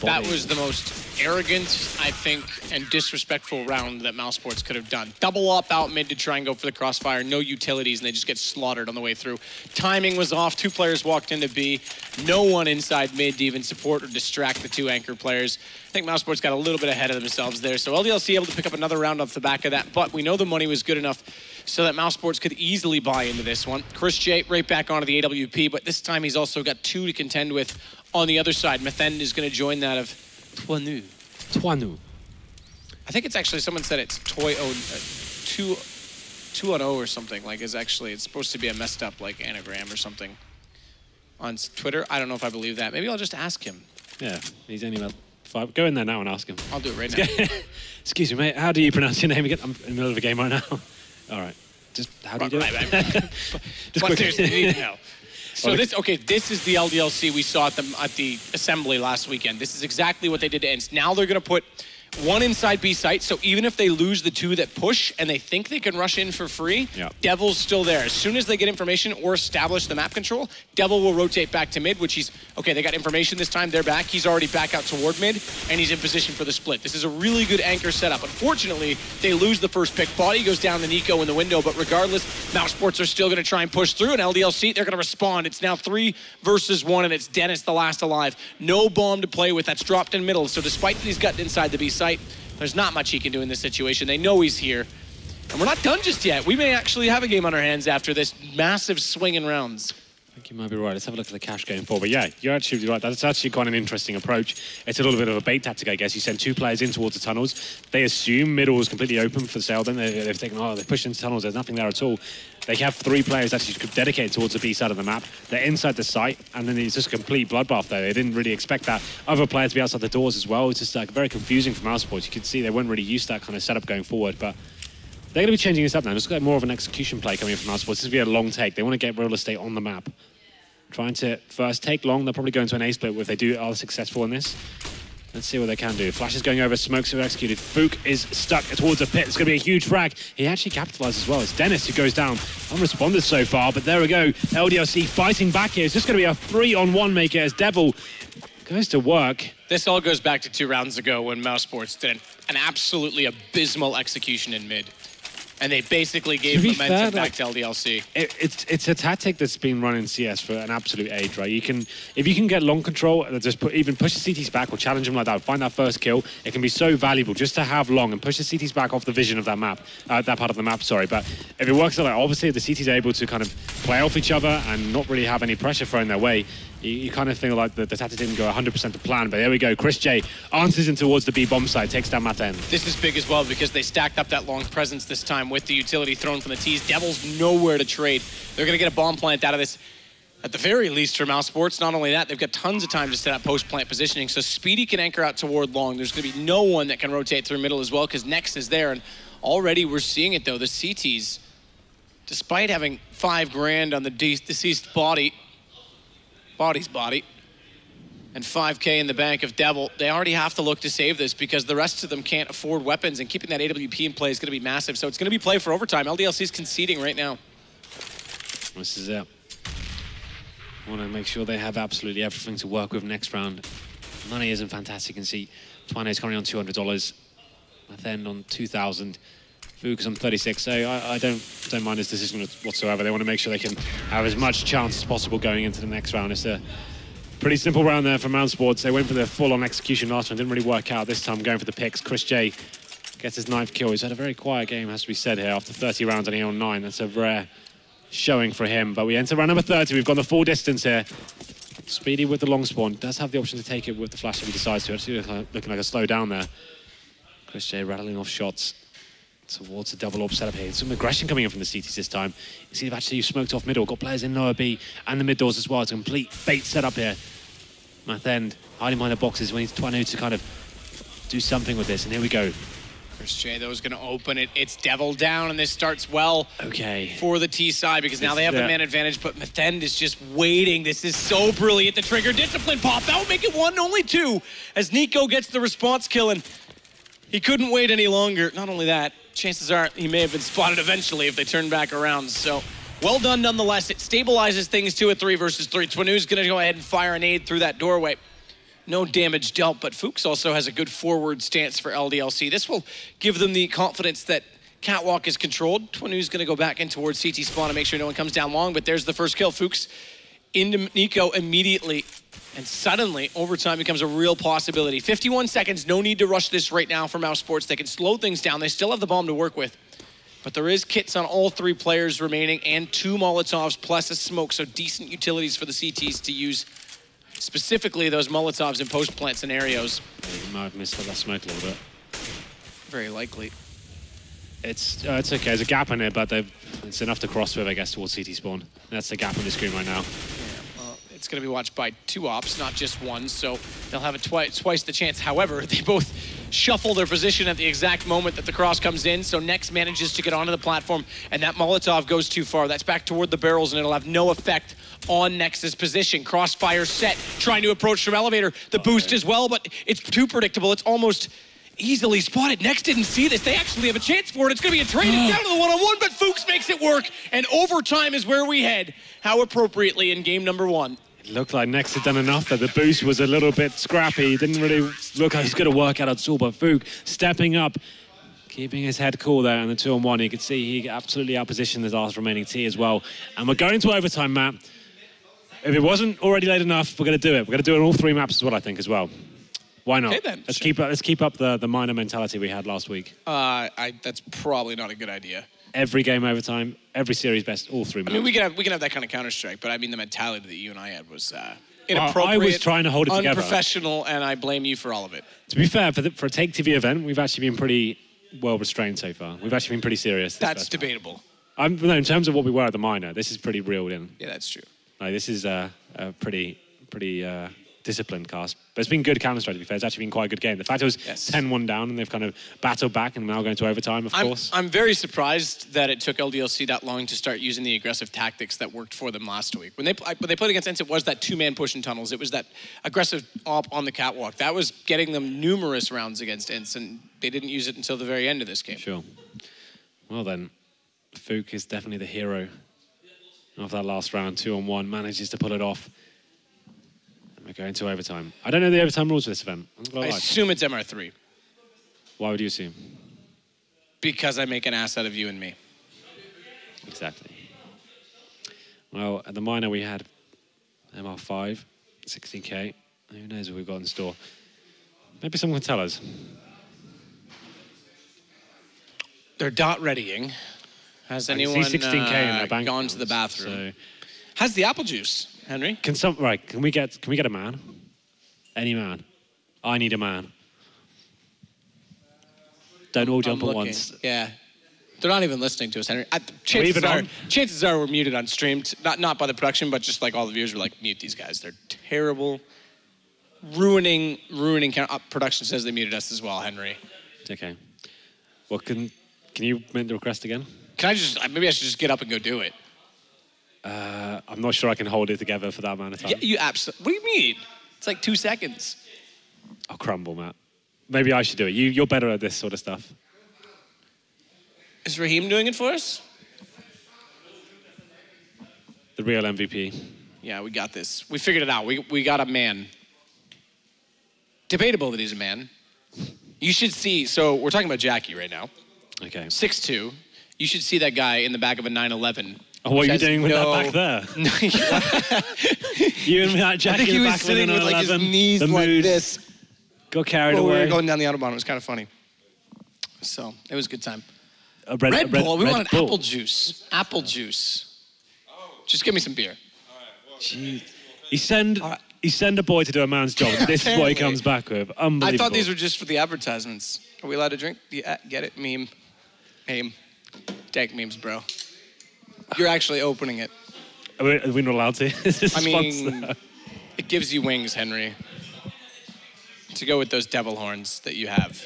That was the most arrogant, I think, and disrespectful round that mousesports could have done. Double up out mid to try and go for the crossfire. No utilities, and they just get slaughtered on the way through. Timing was off. 2 players walked into B. No one inside mid to even support or distract the 2 anchor players. I think mousesports got a little bit ahead of themselves there. So LDLC able to pick up another round off the back of that. But we know the money was good enough so that mousesports could easily buy into this one. Chris J right back onto the AWP, but this time he's also got 2 to contend with on the other side. Methend is going to join that of Toinu. Toinu. I think it's actually, someone said it's Toy 2-0 or something. Like, it's supposed to be a messed up, like, anagram or something on Twitter. I don't know if I believe that. Maybe I'll just ask him. Yeah, he's only about 5. Go in there now and ask him. I'll do it right now. Excuse me, mate. How do you pronounce your name again? I'm in the middle of a game right now. All right. Just, how do you do it? Just quickly. Seriously, no. So this is the LDLC we saw at the assembly last weekend. This is exactly what they did to Ents. Now they're going to put 1 inside B site, so even if they lose the 2 that push and they think they can rush in for free, Devil's still there. As soon as they get information or establish the map control, Devil will rotate back to mid, which they got information this time, they're back. He's already back out toward mid, and he's in position for the split. This is a really good anchor setup. Unfortunately, they lose the first pick. Body goes down to Nico in the window, but regardless, mousesports are still going to try and push through, and LDLC, they're going to respond. It's now 3 versus 1, and it's Dennis the last alive. No bomb to play with. That's dropped in middle, so despite that he's gotten inside the B site, there's not much he can do in this situation. They know he's here. And we're not done just yet. We may actually have a game on our hands after this massive swing in rounds. I think you might be right. Let's have a look at the cash going forward. But yeah, you're actually right. That's actually quite an interesting approach. It's a little bit of a bait tactic, I guess. You send 2 players in towards the tunnels. They assume middle is completely open for sale. Then they've taken, they push into tunnels. There's nothing there at all. They have 3 players actually dedicated towards the B side of the map. They're inside the site, and then it's just a complete bloodbath there. They didn't really expect that. Other players to be outside the doors as well. It's just like very confusing for mousesports. You can see they weren't really used to that kind of setup going forward, but they're going to be changing this up now. Just got more of an execution play coming in from mousesports. This will be a long take. They want to get real estate on the map. Trying to first take long. They'll probably go into an A split if they are successful in this. Let's see what they can do. Flash is going over, smokes are executed. Fook is stuck towards a pit. It's going to be a huge frag. He actually capitalized as well. It's Dennis who goes down. Unresponded so far, but there we go. LDLC fighting back here. It's just going to be a 3-on-1 maker as Devil goes to work. This all goes back to 2 rounds ago when mousesports did an absolutely abysmal execution in mid. And they basically gave momentum back to LDLC. It's a tactic that's been run in CS for an absolute age, right? If you can get long control and just even push the CTs back or challenge them like that, find that first kill, it can be so valuable just to have long and push the CTs back off the vision of that map, that part of the map, sorry. But if it works like that, obviously if the CTs are able to kind of play off each other and not really have any pressure thrown their way, you kind of feel like the tactic didn't go 100% to plan, but there we go. Chris J answers in towards the B bomb side, takes down Methend. This is big as well because they stacked up that long presence this time with the utility thrown from the T's. Devil's nowhere to trade. They're going to get a bomb plant out of this at the very least for mousesports. Not only that, they've got tons of time to set up post-plant positioning, so Speedy can anchor out toward long. There's going to be no one that can rotate through middle as well because Next is there, and already we're seeing it though. The CTs, despite having $5 grand on the deceased body's body, and 5K in the bank of Devil, they already have to look to save this because the rest of them can't afford weapons, and keeping that AWP in play is going to be massive. So it's going to be play for overtime. LDLC is conceding right now. This is it. I want to make sure they have absolutely everything to work with next round. Money isn't fantastic. You can see Twine is currently on $200. Methend on 2,000. Fook is on 36, so I don't mind his decision whatsoever. They want to make sure they can have as much chance as possible going into the next round. It's a pretty simple round there for mousesports. They went for the full-on execution last one, didn't really work out. This time going for the picks. Chris J gets his 9th kill. He's had a very quiet game, has to be said here. After 30 rounds and he on 9, that's a rare showing for him. But we enter round number 30. We've gone the full distance here. Speedy with the long spawn. Does have the option to take it with the flash if he decides to. Actually looking like a slow down there. Chris J rattling off shots towards the double orb setup here. Some aggression coming in from the CTs this time. You see they've actually smoked off middle, got players in lower B and the mid doors as well. It's a complete bait setup here. Methend hiding behind the boxes when he's trying to kind of do something with this, and here we go. Chris J, though, is going to open it. It's Devil down, and this starts well for the T side because now they have the man advantage, but Methend is just waiting. This is so brilliant. The trigger discipline pop. That would make it 1, only 2, as Nico gets the response kill, and he couldn't wait any longer. Not only that, chances are he may have been spotted eventually if they turn back around. So well done nonetheless. It stabilizes things to a 3 versus 3. Twinu's going to go ahead and fire an aid through that doorway. No damage dealt, but Fuchs also has a good forward stance for LDLC. This will give them the confidence that Catwalk is controlled. Twanu's going to go back in towards CT spawn and make sure no one comes down long, but there's the first kill. Fuchs into Nico immediately, and suddenly overtime becomes a real possibility. 51 seconds, no need to rush this right now for mousesports. They can slow things down. They still have the bomb to work with, but there is kits on all 3 players remaining and 2 Molotovs plus a smoke, so decent utilities for the CTs to use, specifically those Molotovs in post-plant scenarios. You might have missed that smoke a little bit. Very likely. It's okay. There's a gap in it, but it's enough to cross with, I guess, towards CT spawn. That's the gap on the screen right now. Yeah, well, it's going to be watched by 2 ops, not just 1, so they'll have twice the chance. However, they both shuffle their position at the exact moment that the cross comes in, so Nex manages to get onto the platform, and that Molotov goes too far. That's back toward the barrels, and it'll have no effect on Nex's position. Crossfire set, trying to approach from elevator. The boost as well, but it's too predictable. It's almost easily spotted. Nex didn't see this. They actually have a chance for it. It's going to be a trade. It's down to the one-on-one, but Fuchs makes it work, and overtime is where we head. How appropriately in game number 1. It looked like Nex had done enough, but the boost was a little bit scrappy. Didn't really look like he's going to work out at all, but Fuchs stepping up, keeping his head cool there in the 2-on-1. You could see he absolutely outpositioned his last remaining T as well. And we're going to overtime, Matt. If it wasn't already late enough, we're going to do it. We're going to do it on all 3 maps as well, I think, as well. Why not? Okay, then. Let's keep up the minor mentality we had last week. That's probably not a good idea. Every game overtime, every series best, all 3 maps. I mean, we can have that kind of Counter-Strike, but I mean, the mentality that you and I had was inappropriate, I was trying to hold it together. Unprofessional, and I blame you for all of it. To be fair, for a Take TV event, we've actually been pretty well restrained so far. We've actually been pretty serious. That's debatable. No, in terms of what we were at the minor, this is pretty reeled in. Yeah, that's true. Like, this is a pretty disciplined cast. But it's been good Counter-Strike, to be fair. It's actually been quite a good game. The fact it was 10-1 down and they've kind of battled back and now going to overtime, of course. I'm very surprised that it took LDLC that long to start using the aggressive tactics that worked for them last week. When they played against ENCE, it was that 2-man push in tunnels. It was that aggressive op on the catwalk. That was getting them numerous rounds against ENCE, and they didn't use it until the very end of this game. Sure. Well then, Fuchs is definitely the hero of that last round. 2-on-1, manages to pull it off. We're going to overtime. I don't know the overtime rules for this event. I assume it's MR3. Why would you assume? Because I make an ass out of you and me. Exactly. Well, at the minor we had MR5, 16K. Who knows what we've got in store? Maybe someone can tell us. They're dot readying. Has anyone 16K in their bank gone to the bathroom? So. Has the apple juice, Henry? Can we get a man? Any man? I need a man. Don't all jump at once. Yeah. They're not even listening to us, Henry. Chances are we're muted on stream. Not by the production, but just like all the viewers were like, mute these guys. They're terrible. Ruining. Production says they muted us as well, Henry. Okay. Well, can you make the request again? Maybe I should just get up and go do it. I'm not sure I can hold it together for that amount of time. Yeah, you absolutely. What do you mean? It's like 2 seconds. I'll crumble, Matt. Maybe I should do it. You're better at this sort of stuff. Is Raheem doing it for us? The real MVP. Yeah, we got this. We figured it out. We got a man. Debatable that he's a man. You should see. So we're talking about Jackie right now. Okay. 6'2". You should see that guy in the back of a 911. Oh, what are you doing with that back there? You and me, Jackie, in the back of a 911. I think he was sitting with like his knees like this. Got carried away. We were going down the Autobahn. It was kind of funny. So it was a good time. Red Bull. We wanted Bull. apple juice. Apple juice. Just give me some beer. Jeez. He send a boy to do a man's job. This is what he comes back with. Unbelievable. I thought these were just for the advertisements. Are we allowed to drink? Yeah, get it? Meme. Dank memes, bro. You're actually opening it. Are we not allowed to? I mean, it gives you wings, Henry. To go with those devil horns that you have.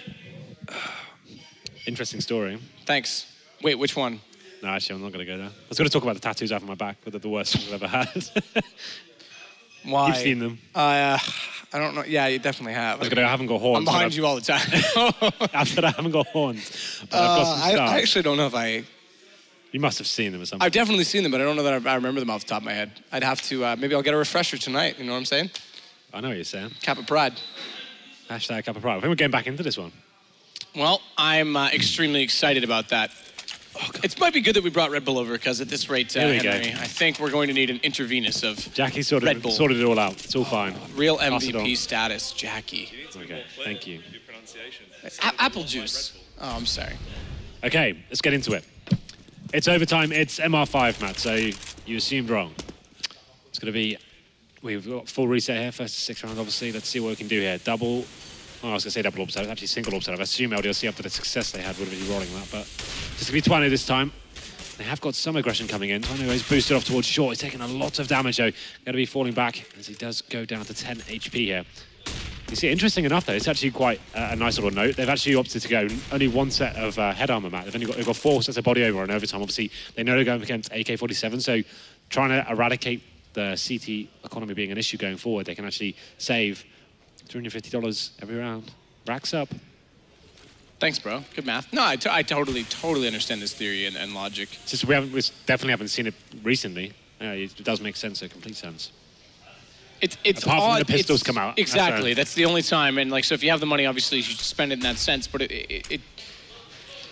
Interesting story. Thanks. Wait, which one? No, actually, I'm not going to go there. I was going to talk about the tattoos I have on my back, but they're the worst things I've ever had. Why? You've seen them. I don't know. Yeah, you definitely have. I haven't got horns. I'm behind you all the time. I said I haven't got horns, but I've got some stars. I actually don't know if I... You must have seen them or something. I've definitely seen them, but I don't know that I remember them off the top of my head. I'd have to... maybe I'll get a refresher tonight, you know what I'm saying? I know what you're saying. Kappa Pride. Hashtag Cup of Pride. I think we're getting back into this one. Well, I'm extremely excited about that. Oh, it might be good that we brought Red Bull over, because at this rate, Henry, I think we're going to need an intravenous of Jackie Red Bull. sorted it all out. It's all fine. Real MVP status, Jackie. Okay, thank you. Apple juice. Oh, I'm sorry. Okay, let's get into it. It's overtime. It's MR5, Matt, so you assumed wrong. It's going to be... We've got full reset here, first 6 rounds, obviously. Let's see what we can do here. Double... Oh, I was going to say double orb setup. It's actually single orb setup. I assume LDLC, after the success they had, would have been rolling that, but just going to be Twano this time. They have got some aggression coming in. Twano is boosted off towards short. He's taking a lot of damage, though. Going to be falling back as he does go down to 10 HP here. You see, interesting enough, though, it's actually quite a nice little note. They've actually opted to go only 1 set of head armor, Matt. They've got 4 sets of body armor in overtime. Obviously, they know they're going against AK-47, so trying to eradicate the CT economy being an issue going forward, they can actually save $350 every round. Racks up. Thanks, bro. Good math. No, I totally understand this theory and logic. It's just we definitely haven't seen it recently. It does make sense, complete sense. It's apart odd. from the pistols come out. Exactly. That's the only time. And like, so if you have the money, obviously you should spend it in that sense. But it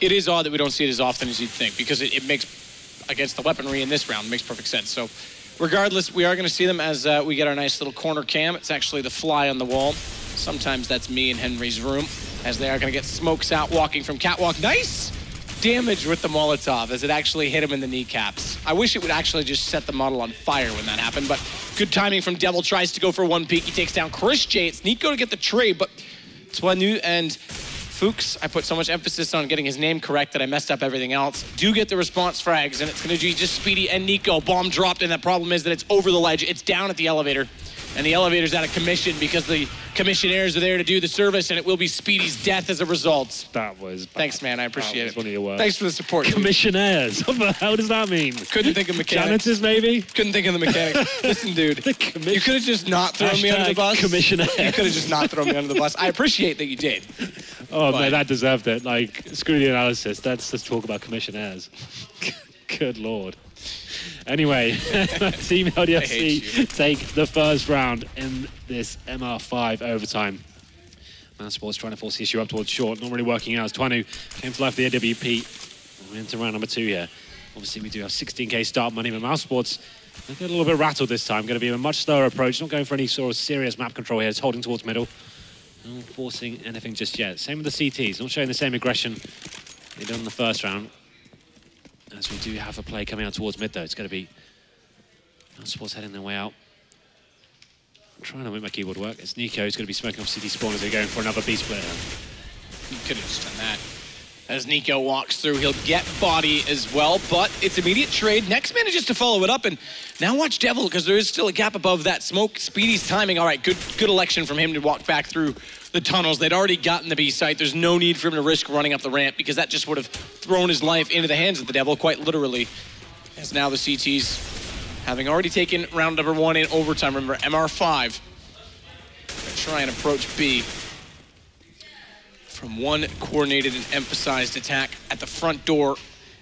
is odd that we don't see it as often as you'd think, because it makes, against the weaponry in this round, it makes perfect sense. So regardless, we are going to see them as we get our nice little corner cam. It's actually the fly on the wall. Sometimes that's me in Henry's room, as they are going to get smokes out walking from catwalk. Nice damage with the Molotov as it actually hit him in the kneecaps. I wish it would actually just set the model on fire when that happened, but good timing from Devil. Tries to go for 1 peek. He takes down Chris J. It's Nico to get the trade, but Twanu and Fuchs, I put so much emphasis on getting his name correct that I messed up everything else, do get the response frags, and it's going to be just Speedy and Nico. Bomb dropped, and the problem is that it's over the ledge. It's down at the elevator, and the elevator's out of commission because the commissionaires are there to do the service, and it will be Speedy's death as a result. That was bad. Thanks, man. I appreciate it. One of your words. Thanks for the support. Commissionaires. What the hell does that mean? Couldn't think of mechanics. Janitors, maybe? Couldn't think of the mechanics. Listen, dude. You could have just not thrown me under the bus. Commissionaires. You could have just not thrown me under the bus. I appreciate that you did. Oh, man, that deserved it. Like, screw the analysis. Let's just talk about commissionaires. Good Lord. Anyway, Team LDLC take the first round in this MR5 overtime. Mousesports trying to force the issue up towards short, not really working out as Twanu came to life for the AWP. We're into round number 2 here. Obviously, we do have 16k start money, but Mousesports get a little bit rattled this time. Going to be a much slower approach, not going for any sort of serious map control here. It's holding towards middle. Not forcing anything just yet. Same with the CTs, not showing the same aggression they did in the first round. As we do have a play coming out towards mid, though. It's going to be Mousesports heading their way out. I'm trying to make my keyboard work. It's Nico who's going to be smoking off city spawn as they're going for another B split. You could have just done that. As Nico walks through, he'll get body as well, but it's immediate trade. Next manages to follow it up, and now watch Devil, because there is still a gap above that smoke. Speedy's timing, all right, good election from him to walk back through the tunnels. They'd already gotten the B site. There's no need for him to risk running up the ramp, because that just would have thrown his life into the hands of the Devil, quite literally. As now the CTs, having already taken round number 1 in overtime, remember, MR5, gonna try and approach B from one coordinated and emphasized attack at the front door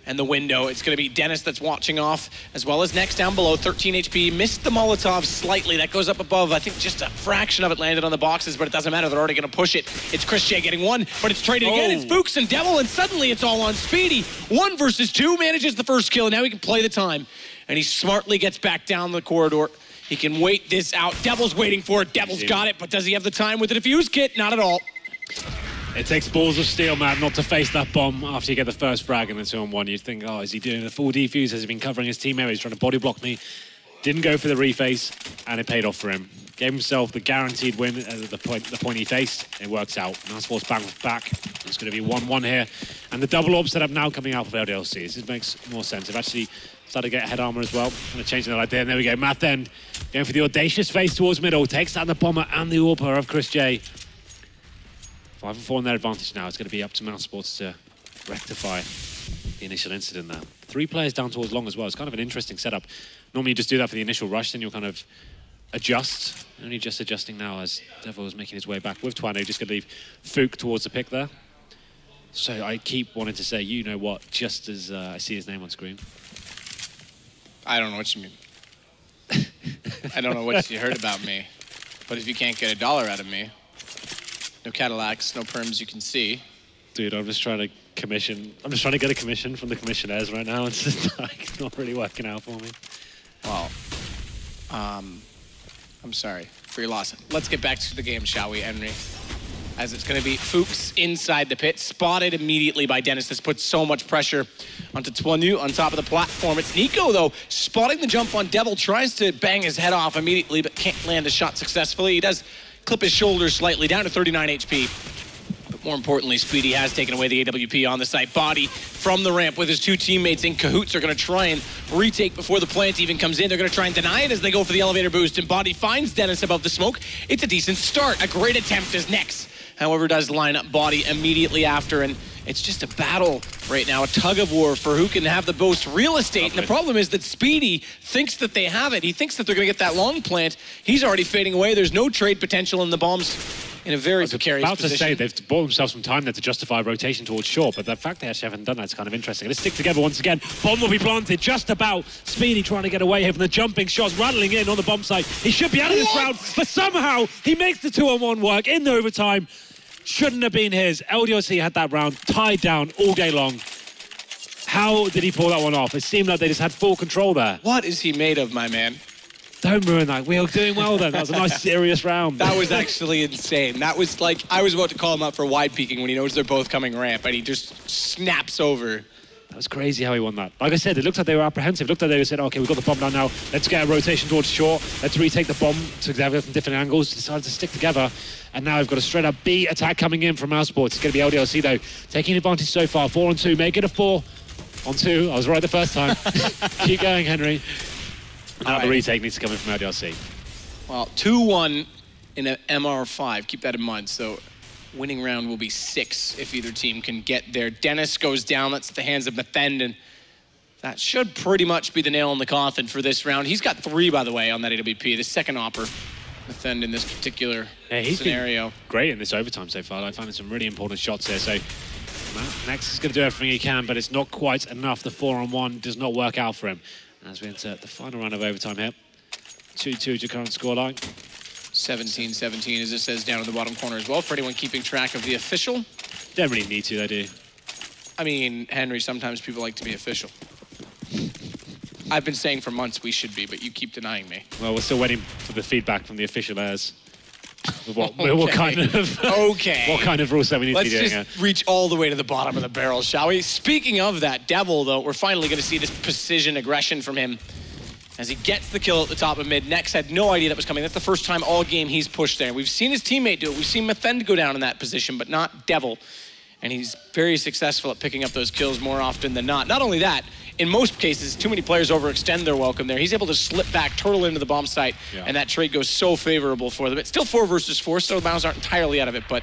and the window. It's going to be Dennis that's watching off, as well as Next down below, 13 HP. Missed the Molotov slightly. That goes up above. I think just a fraction of it landed on the boxes, but it doesn't matter. They're already going to push it. It's Chris J getting 1, but it's traded again. It's Fuchs and Devil, and suddenly it's all on Speedy. 1 versus 2, manages the first kill, and now he can play the time. And he smartly gets back down the corridor. He can wait this out. Devil's waiting for it. Devil's got it, but does he have the time with the defuse kit? Not at all. It takes balls of steel, man, not to face that bomb after you get the first frag and the 2-on-1. You'd think, oh, is he doing a full defuse? Has he been covering his teammate? He's trying to body block me. Didn't go for the reface, and it paid off for him. Gave himself the guaranteed win at the point he faced. It works out. Mousesports back. It's going to be 1-1 here. And the double orb setup now coming out for LDLC. This makes more sense. They've actually started to get head armor as well. Kind of changing that idea. And there we go. Math End going for the audacious face towards middle. Takes down the bomber and the AWPer of Chris J. 5-4 in their advantage now. It's going to be up to Mousesports to rectify the initial incident there. 3 players down towards long as well. It's kind of an interesting setup. Normally you just do that for the initial rush, then you'll kind of adjust. Only just adjusting now as Devil is making his way back with Twano. Just going to leave Fook towards the pick there. So I keep wanting to say, you know what, just as I see his name on screen. I don't know what you mean. I don't know what you heard about me. But if you can't get $1 out of me, no Cadillacs, no perms you can see. Dude, I'm just trying to get a commission from the commissionaires right now. It's just like not really working out for me. Well, I'm sorry for your loss. Let's get back to the game, shall we, Henry? As it's going to be Fuchs inside the pit, spotted immediately by Dennis. This puts so much pressure onto Twanu on top of the platform. It's Nico, though, spotting the jump on Devil, tries to bang his head off immediately, but can't land a shot successfully. He does clip his shoulders slightly, down to 39 HP. But more importantly, Speedy has taken away the AWP on the site. Body from the ramp with his two teammates in cahoots are going to try and retake before the plant even comes in. They're going to try and deny it as they go for the elevator boost, and Body finds Dennis above the smoke. It's a decent start. A great attempt as Nex, however, does line up Body immediately after, and it's just a battle right now, a tug of war for who can have the most real estate. And the problem is that Speedy thinks that they have it. He thinks that they're going to get that long plant. He's already fading away. There's no trade potential, and the bomb's in a very precarious position. About to say, they've bought themselves some time there to justify rotation towards short, but the fact they actually haven't done that's kind of interesting. Let's stick together once again. Bomb will be planted just about. Speedy trying to get away here from the jumping shots, rattling in on the bomb site. He should be out of this round, but somehow he makes the 2-on-1 work in the overtime. Shouldn't have been his. LDLC had that round tied down all day long. How did he pull that one off? It seemed like they just had full control there. What is he made of, my man? Don't ruin that. We are doing well then. That was a nice, serious round. That was actually insane. That was like, I was about to call him up for wide peeking when he knows they're both coming ramp, and he just snaps over. That was crazy how he won that. Like I said, it looked like they were apprehensive. It looked like they said, okay, we've got the bomb down now. Let's get a rotation towards short. Let's retake the bomb to from different angles. Decided to stick together. And now we've got a straight up B attack coming in from mousesports. It's going to be LDLC though. Taking advantage so far. 4-on-2. Make it a 4-on-2. I was right the first time. Keep going, Henry. Now the retake needs to come in from LDLC. Well, 2-1 in an MR5. Keep that in mind. So winning round will be 6 if either team can get there. Dennis goes down. That's at the hands of Methend, and that should pretty much be the nail in the coffin for this round. He's got 3, by the way, on that AWP. The second opper, Methend, in this particular scenario. Been great in this overtime so far. I found some really important shots here. So Nex is going to do everything he can, but it's not quite enough. The 4-on-1 does not work out for him. As we enter the final round of overtime here. 2-2 to current scoreline. 17-17, as it says down in the bottom corner as well, for anyone keeping track of the official. Don't really need to, they do. I mean, Henry, sometimes people like to be official. I've been saying for months we should be, but you keep denying me. Well, we're still waiting for the feedback from the official airs. What kind of what kind of rule set we need to be doing here. Let's just reach all the way to the bottom of the barrel, shall we? Speaking of that, Devil, though, we're finally going to see this precision aggression from him as he gets the kill at the top of mid. Nex had no idea that was coming. That's the first time all game he's pushed there. We've seen his teammate do it. We've seen Methend go down in that position, but not Devil. And he's very successful at picking up those kills more often than not. Not only that, in most cases, too many players overextend their welcome there. He's able to slip back, turtle into the bomb site, and that trade goes so favorable for them. It's still 4 versus 4, so the Mouse aren't entirely out of it, but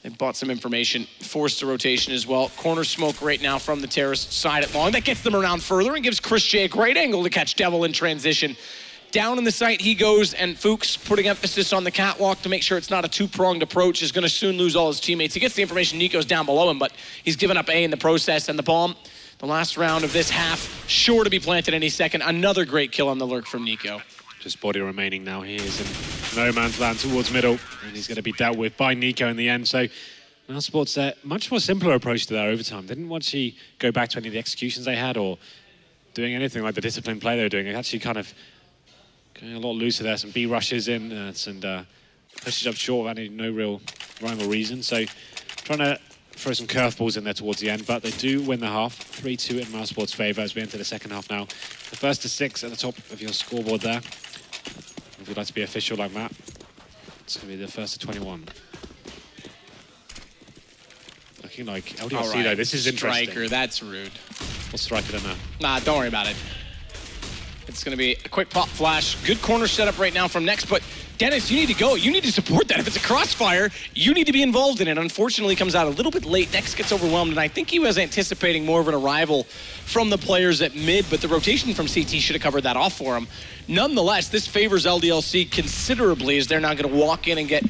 they bought some information, forced a rotation as well. Corner smoke right now from the terrorist side at long. That gets them around further and gives Chris J a great angle to catch Devil in transition. Down in the site he goes, and Fuchs, putting emphasis on the catwalk to make sure it's not a two-pronged approach, is going to soon lose all his teammates. He gets the information Nico's down below him, but he's given up A in the process, and the bomb, the last round of this half, sure to be planted any second. Another great kill on the lurk from Nico. Just body remaining now. He is in no man's land towards middle, and he's going to be dealt with by Nico in the end. So mousesports, much more simpler approach to their overtime. Didn't want to go back to any of the executions they had or doing anything like the disciplined play they were doing. It actually kind of going a lot looser there. Some B rushes in and pushes up short without no real rhyme or reason. So trying to throw some curveballs in there towards the end, but they do win the half. 3-2 in mousesports' favour as we enter the second half now. The first to 6 at the top of your scoreboard there. If you'd like to be official like that, it's going to be the first to 21. Looking like LDLC though, this is interesting. Striker, that's rude. What's Striker done now? Nah, don't worry about it. It's going to be a quick pop flash. Good corner setup right now from Nex, but Dennis, you need to go. You need to support that. If it's a crossfire, you need to be involved in it. Unfortunately, comes out a little bit late. Nex gets overwhelmed, and I think he was anticipating more of an arrival from the players at mid, but the rotation from CT should have covered that off for him. Nonetheless, this favors LDLC considerably as they're now going to walk in and get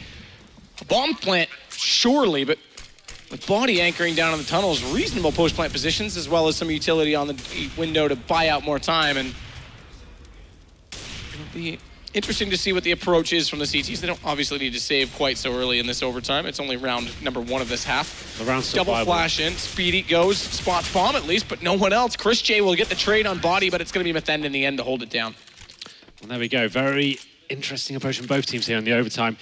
a bomb plant, surely, but with Body anchoring down in the tunnels, reasonable post-plant positions, as well as some utility on the window to buy out more time, and it'll be Interesting to see what the approach is from the CTs. They don't obviously need to save quite so early in this overtime. It's only round number 1 of this half. Double flash in. Speedy goes. Spots bomb at least, but no one else. Chris J will get the trade on body, but it's going to be Methend in the end to hold it down. Well, there we go. Very interesting approach from both teams here in the overtime.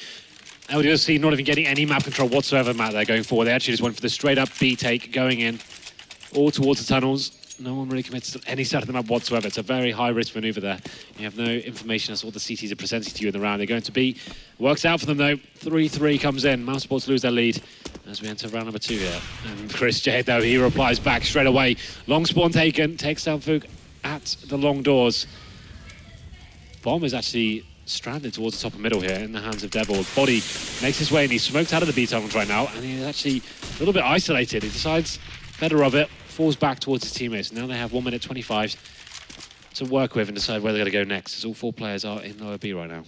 LDLC not even getting any map control whatsoever, Matt, they're going forward. They actually just went for the straight up B take, going in, all towards the tunnels. No one really commits to any side of the map whatsoever. It's a very high-risk maneuver there. You have no information as to what the CTs are presenting to you in the round. They're going to be. Works out for them, though. 3-3 comes in. mousesports lose their lead as we enter round number 2 here. And Chris J, though, he replies back straight away. Long spawn taken. Takes down Fook at the long doors. Bomb is actually stranded towards the top of middle here in the hands of Devil. Body makes his way, and he's smoked out of the B tunnels right now, and he's actually a little bit isolated. He decides better of it. Falls back towards his teammates. Now they have 1 minute 25 to work with and decide where they're going to go next, as all 4 players are in lower B right now.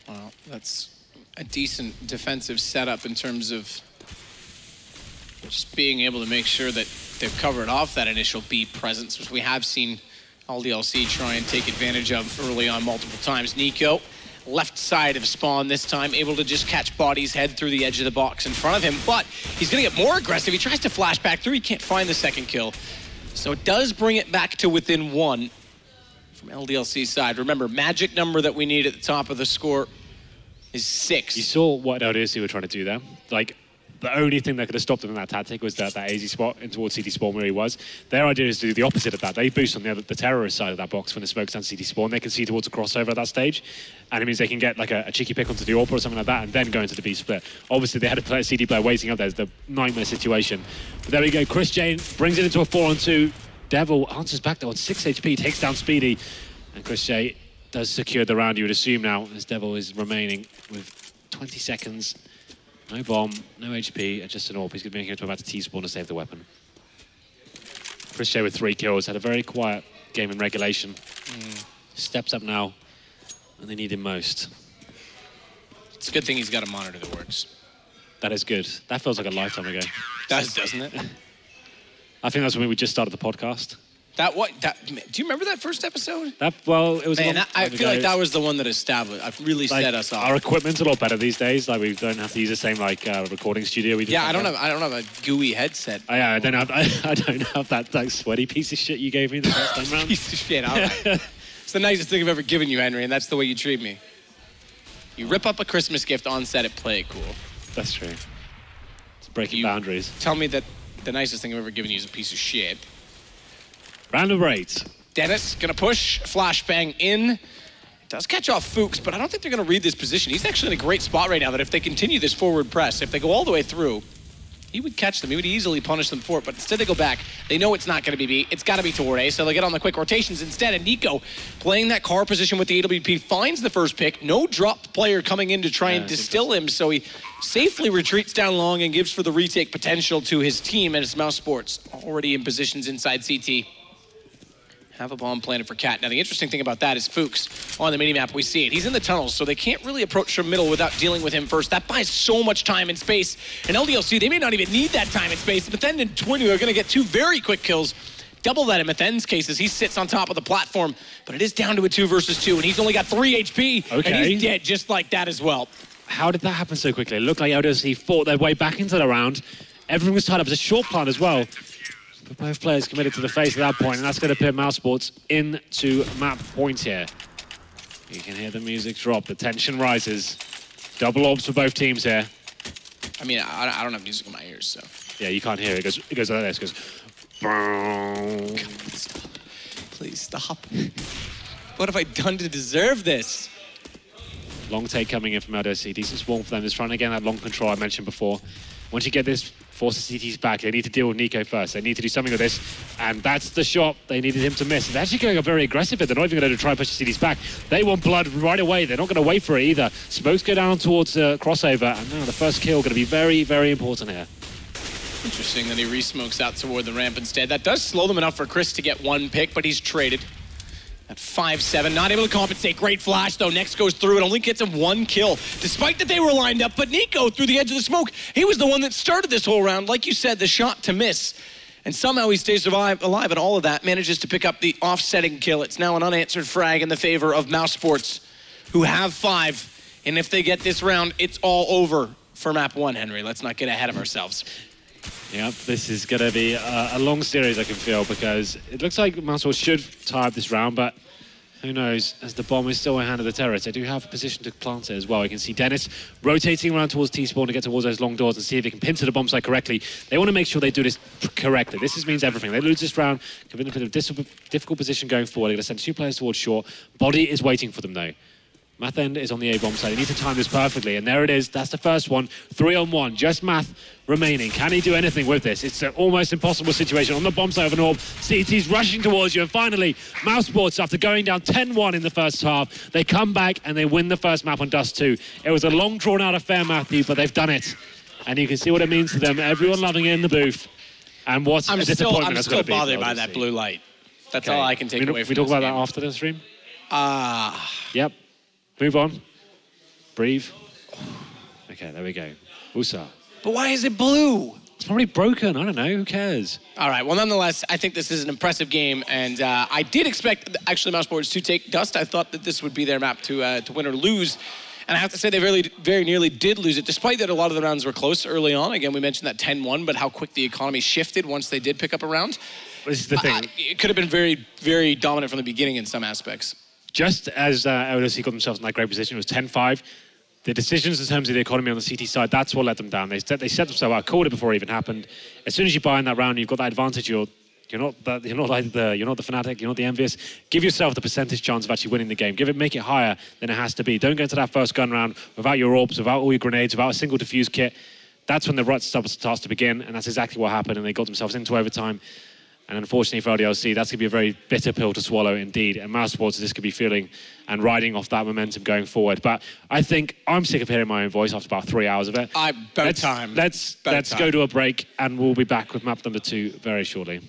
Well, that's a decent defensive setup in terms of just being able to make sure that they've covered off that initial B presence, which we have seen LDLC try and take advantage of early on multiple times. Nico, left side of spawn this time, able to just catch Body's head through the edge of the box in front of him, but he's going to get more aggressive. He tries to flash back through. He can't find the second kill. So it does bring it back to within 1 from LDLC's side. Remember, magic number that we need at the top of the score is 6. You saw what LDLC were trying to do there. Like, the only thing that could have stopped them in that tactic was that easy spot in towards CT spawn where he was. Their idea is to do the opposite of that. They boost on the terrorist side of that box when the smoke's down CT spawn. They can see towards a crossover at that stage, and it means they can get like a cheeky pick onto the AWP or something like that and then go into the B split. Obviously, they had a CD player waiting up there. It's the nightmare situation. But there we go. Chris Jane brings it into a 4-on-2. Devil answers back though on 6 HP, takes down Speedy, and Chris J does secure the round, you would assume now, as Devil is remaining with 20 seconds. No bomb, no HP, just an AWP. He's going to be making it to about a T-spawn to save the weapon. Chris J with 3 kills, had a very quiet game in regulation. Steps up now, and they need him most. It's a good thing he's got a monitor that works. That is good. That feels like a lifetime ago. Doesn't it? I think that's when we just started the podcast. Do you remember that first episode? Well, it was. Man, I feel like that was the one that established. I've really set us off. Our equipment's a lot better these days. Like we don't have to use the same recording studio we did. Yeah, I don't have a gooey headset. Oh, yeah, I don't have that sweaty piece of shit you gave me the first time round. Piece of shit. All right. It's the nicest thing I've ever given you, Henry, and that's the way you treat me. You rip up a Christmas gift on set at Play It Cool. That's true. It's breaking boundaries. Tell me that the nicest thing I've ever given you is a piece of shit. Round number 8. Dennis gonna push, flashbang in. Does catch off Fuchs, but I don't think they're gonna read this position. He's actually in a great spot right now that if they continue this forward press, if they go all the way through, he would catch them. He would easily punish them for it, but instead they go back. They know it's not gonna be B. It's gotta be toward A, so they get on the quick rotations instead. And Nico, playing that car position with the AWP, finds the first pick. No drop player coming in to try and distill him, so he safely retreats down long and gives for the retake potential to his team, and it's mousesports already in positions inside CT. Have a bomb planted for Cat. Now, the interesting thing about that is Fuchs on the minimap, we see it. He's in the tunnels, so they can't really approach from middle without dealing with him first. That buys so much time and space. And LDLC, they may not even need that time and space. But then in 20, they're going to get 2 very quick kills. Double that in Methend's case as he sits on top of the platform. But it is down to a 2 versus 2, and he's only got 3 HP. Okay. And he's dead just like that as well. How did that happen so quickly? It looked like LDLC fought their way back into the round. Everything was tied up. It was a short plan as well. But both players committed to the face at that point, and that's going to put mousesports into map point here. You can hear the music drop, the tension rises. Double orbs for both teams here. I mean, I don't have music in my ears, so. Yeah, you can't hear it. It goes like this. It goes. God, stop. Please stop. What have I done to deserve this? Long take coming in from LDLC. Decent swarm for them. Just trying to get that long control I mentioned before. Once you get this, force the CTs back. They need to deal with Nico first. They need to do something with this. And that's the shot they needed him to miss. They're actually going very aggressive here. They're not even going to try and push the CTs back. They want blood right away. They're not going to wait for it either. Smokes go down towards crossover. And now the first kill going to be very, very important here. Interesting that he re-smokes out toward the ramp instead. That does slow them enough for Chris to get 1 pick, but he's traded. At 5-7, not able to compensate. Great flash, though. Next goes through. It only gets him 1 kill, despite that they were lined up. But Nico, through the edge of the smoke, he was the one that started this whole round. Like you said, the shot to miss. And somehow he stays alive, and all of that manages to pick up the offsetting kill. It's now an unanswered frag in the favor of mousesports, who have 5. And if they get this round, it's all over for map 1, Henry. Let's not get ahead of ourselves. Yep, this is going to be a long series, I can feel, because it looks like mousesports should tie up this round, but who knows, as the bomb is still in hand of the terrorists. They do have a position to plant it as well. You can see Dennis rotating around towards T-spawn to get towards those long doors and see if he can pin to the bomb site correctly. They want to make sure they do this correctly. This means everything. They lose this round, could be in a bit of a difficult position going forward. They're going to send 2 players towards short. Body is waiting for them, though. Math End is on the A-bomb side. They need to time this perfectly, and there it is. That's the first one. 3-on-1. Just Math remaining. Can he do anything with this? It's an almost impossible situation. On the bomb side of an orb, CT's rushing towards you, and finally, mousesports, after going down 10-1 in the first half, they come back and they win the first map on Dust 2. It was a long, drawn-out affair, Matthew, but they've done it. And you can see what it means to them. Everyone loving it in the booth. And what a disappointment that's going to be. I'm still bothered by that blue light. That's all I can take away from we talk about that after the stream? Yep. Move on. Breathe. Okay, there we go. Usa. But why is it blue? It's probably broken. I don't know. Who cares? All right. Well, nonetheless, I think this is an impressive game. And I did expect, actually, mousesports to take Dust. I thought that this would be their map to win or lose. And I have to say, they very nearly did lose it, despite that a lot of the rounds were close early on. Again, we mentioned that 10-1, but how quick the economy shifted once they did pick up a round. This is the thing. It could have been very, very dominant from the beginning in some aspects. Just as LDLC got themselves in that great position, it was 10-5. The decisions in terms of the economy on the CT side, that's what let them down. They set themselves out, called it before it even happened. As soon as you buy in that round, you've got that advantage. You're not the fanatic, you're not the envious. Give yourself the percentage chance of actually winning the game. Make it higher than it has to be. Don't go into that first gun round without your orbs, without all your grenades, without a single defuse kit. That's when the rut starts to begin, and that's exactly what happened. And they got themselves into overtime. And unfortunately for LDLC, that's going to be a very bitter pill to swallow indeed. And mousesports, this could be feeling and riding off that momentum going forward. But I think I'm sick of hearing my own voice after about 3 hours of it. Let's go to a break, and we'll be back with map number 2 very shortly.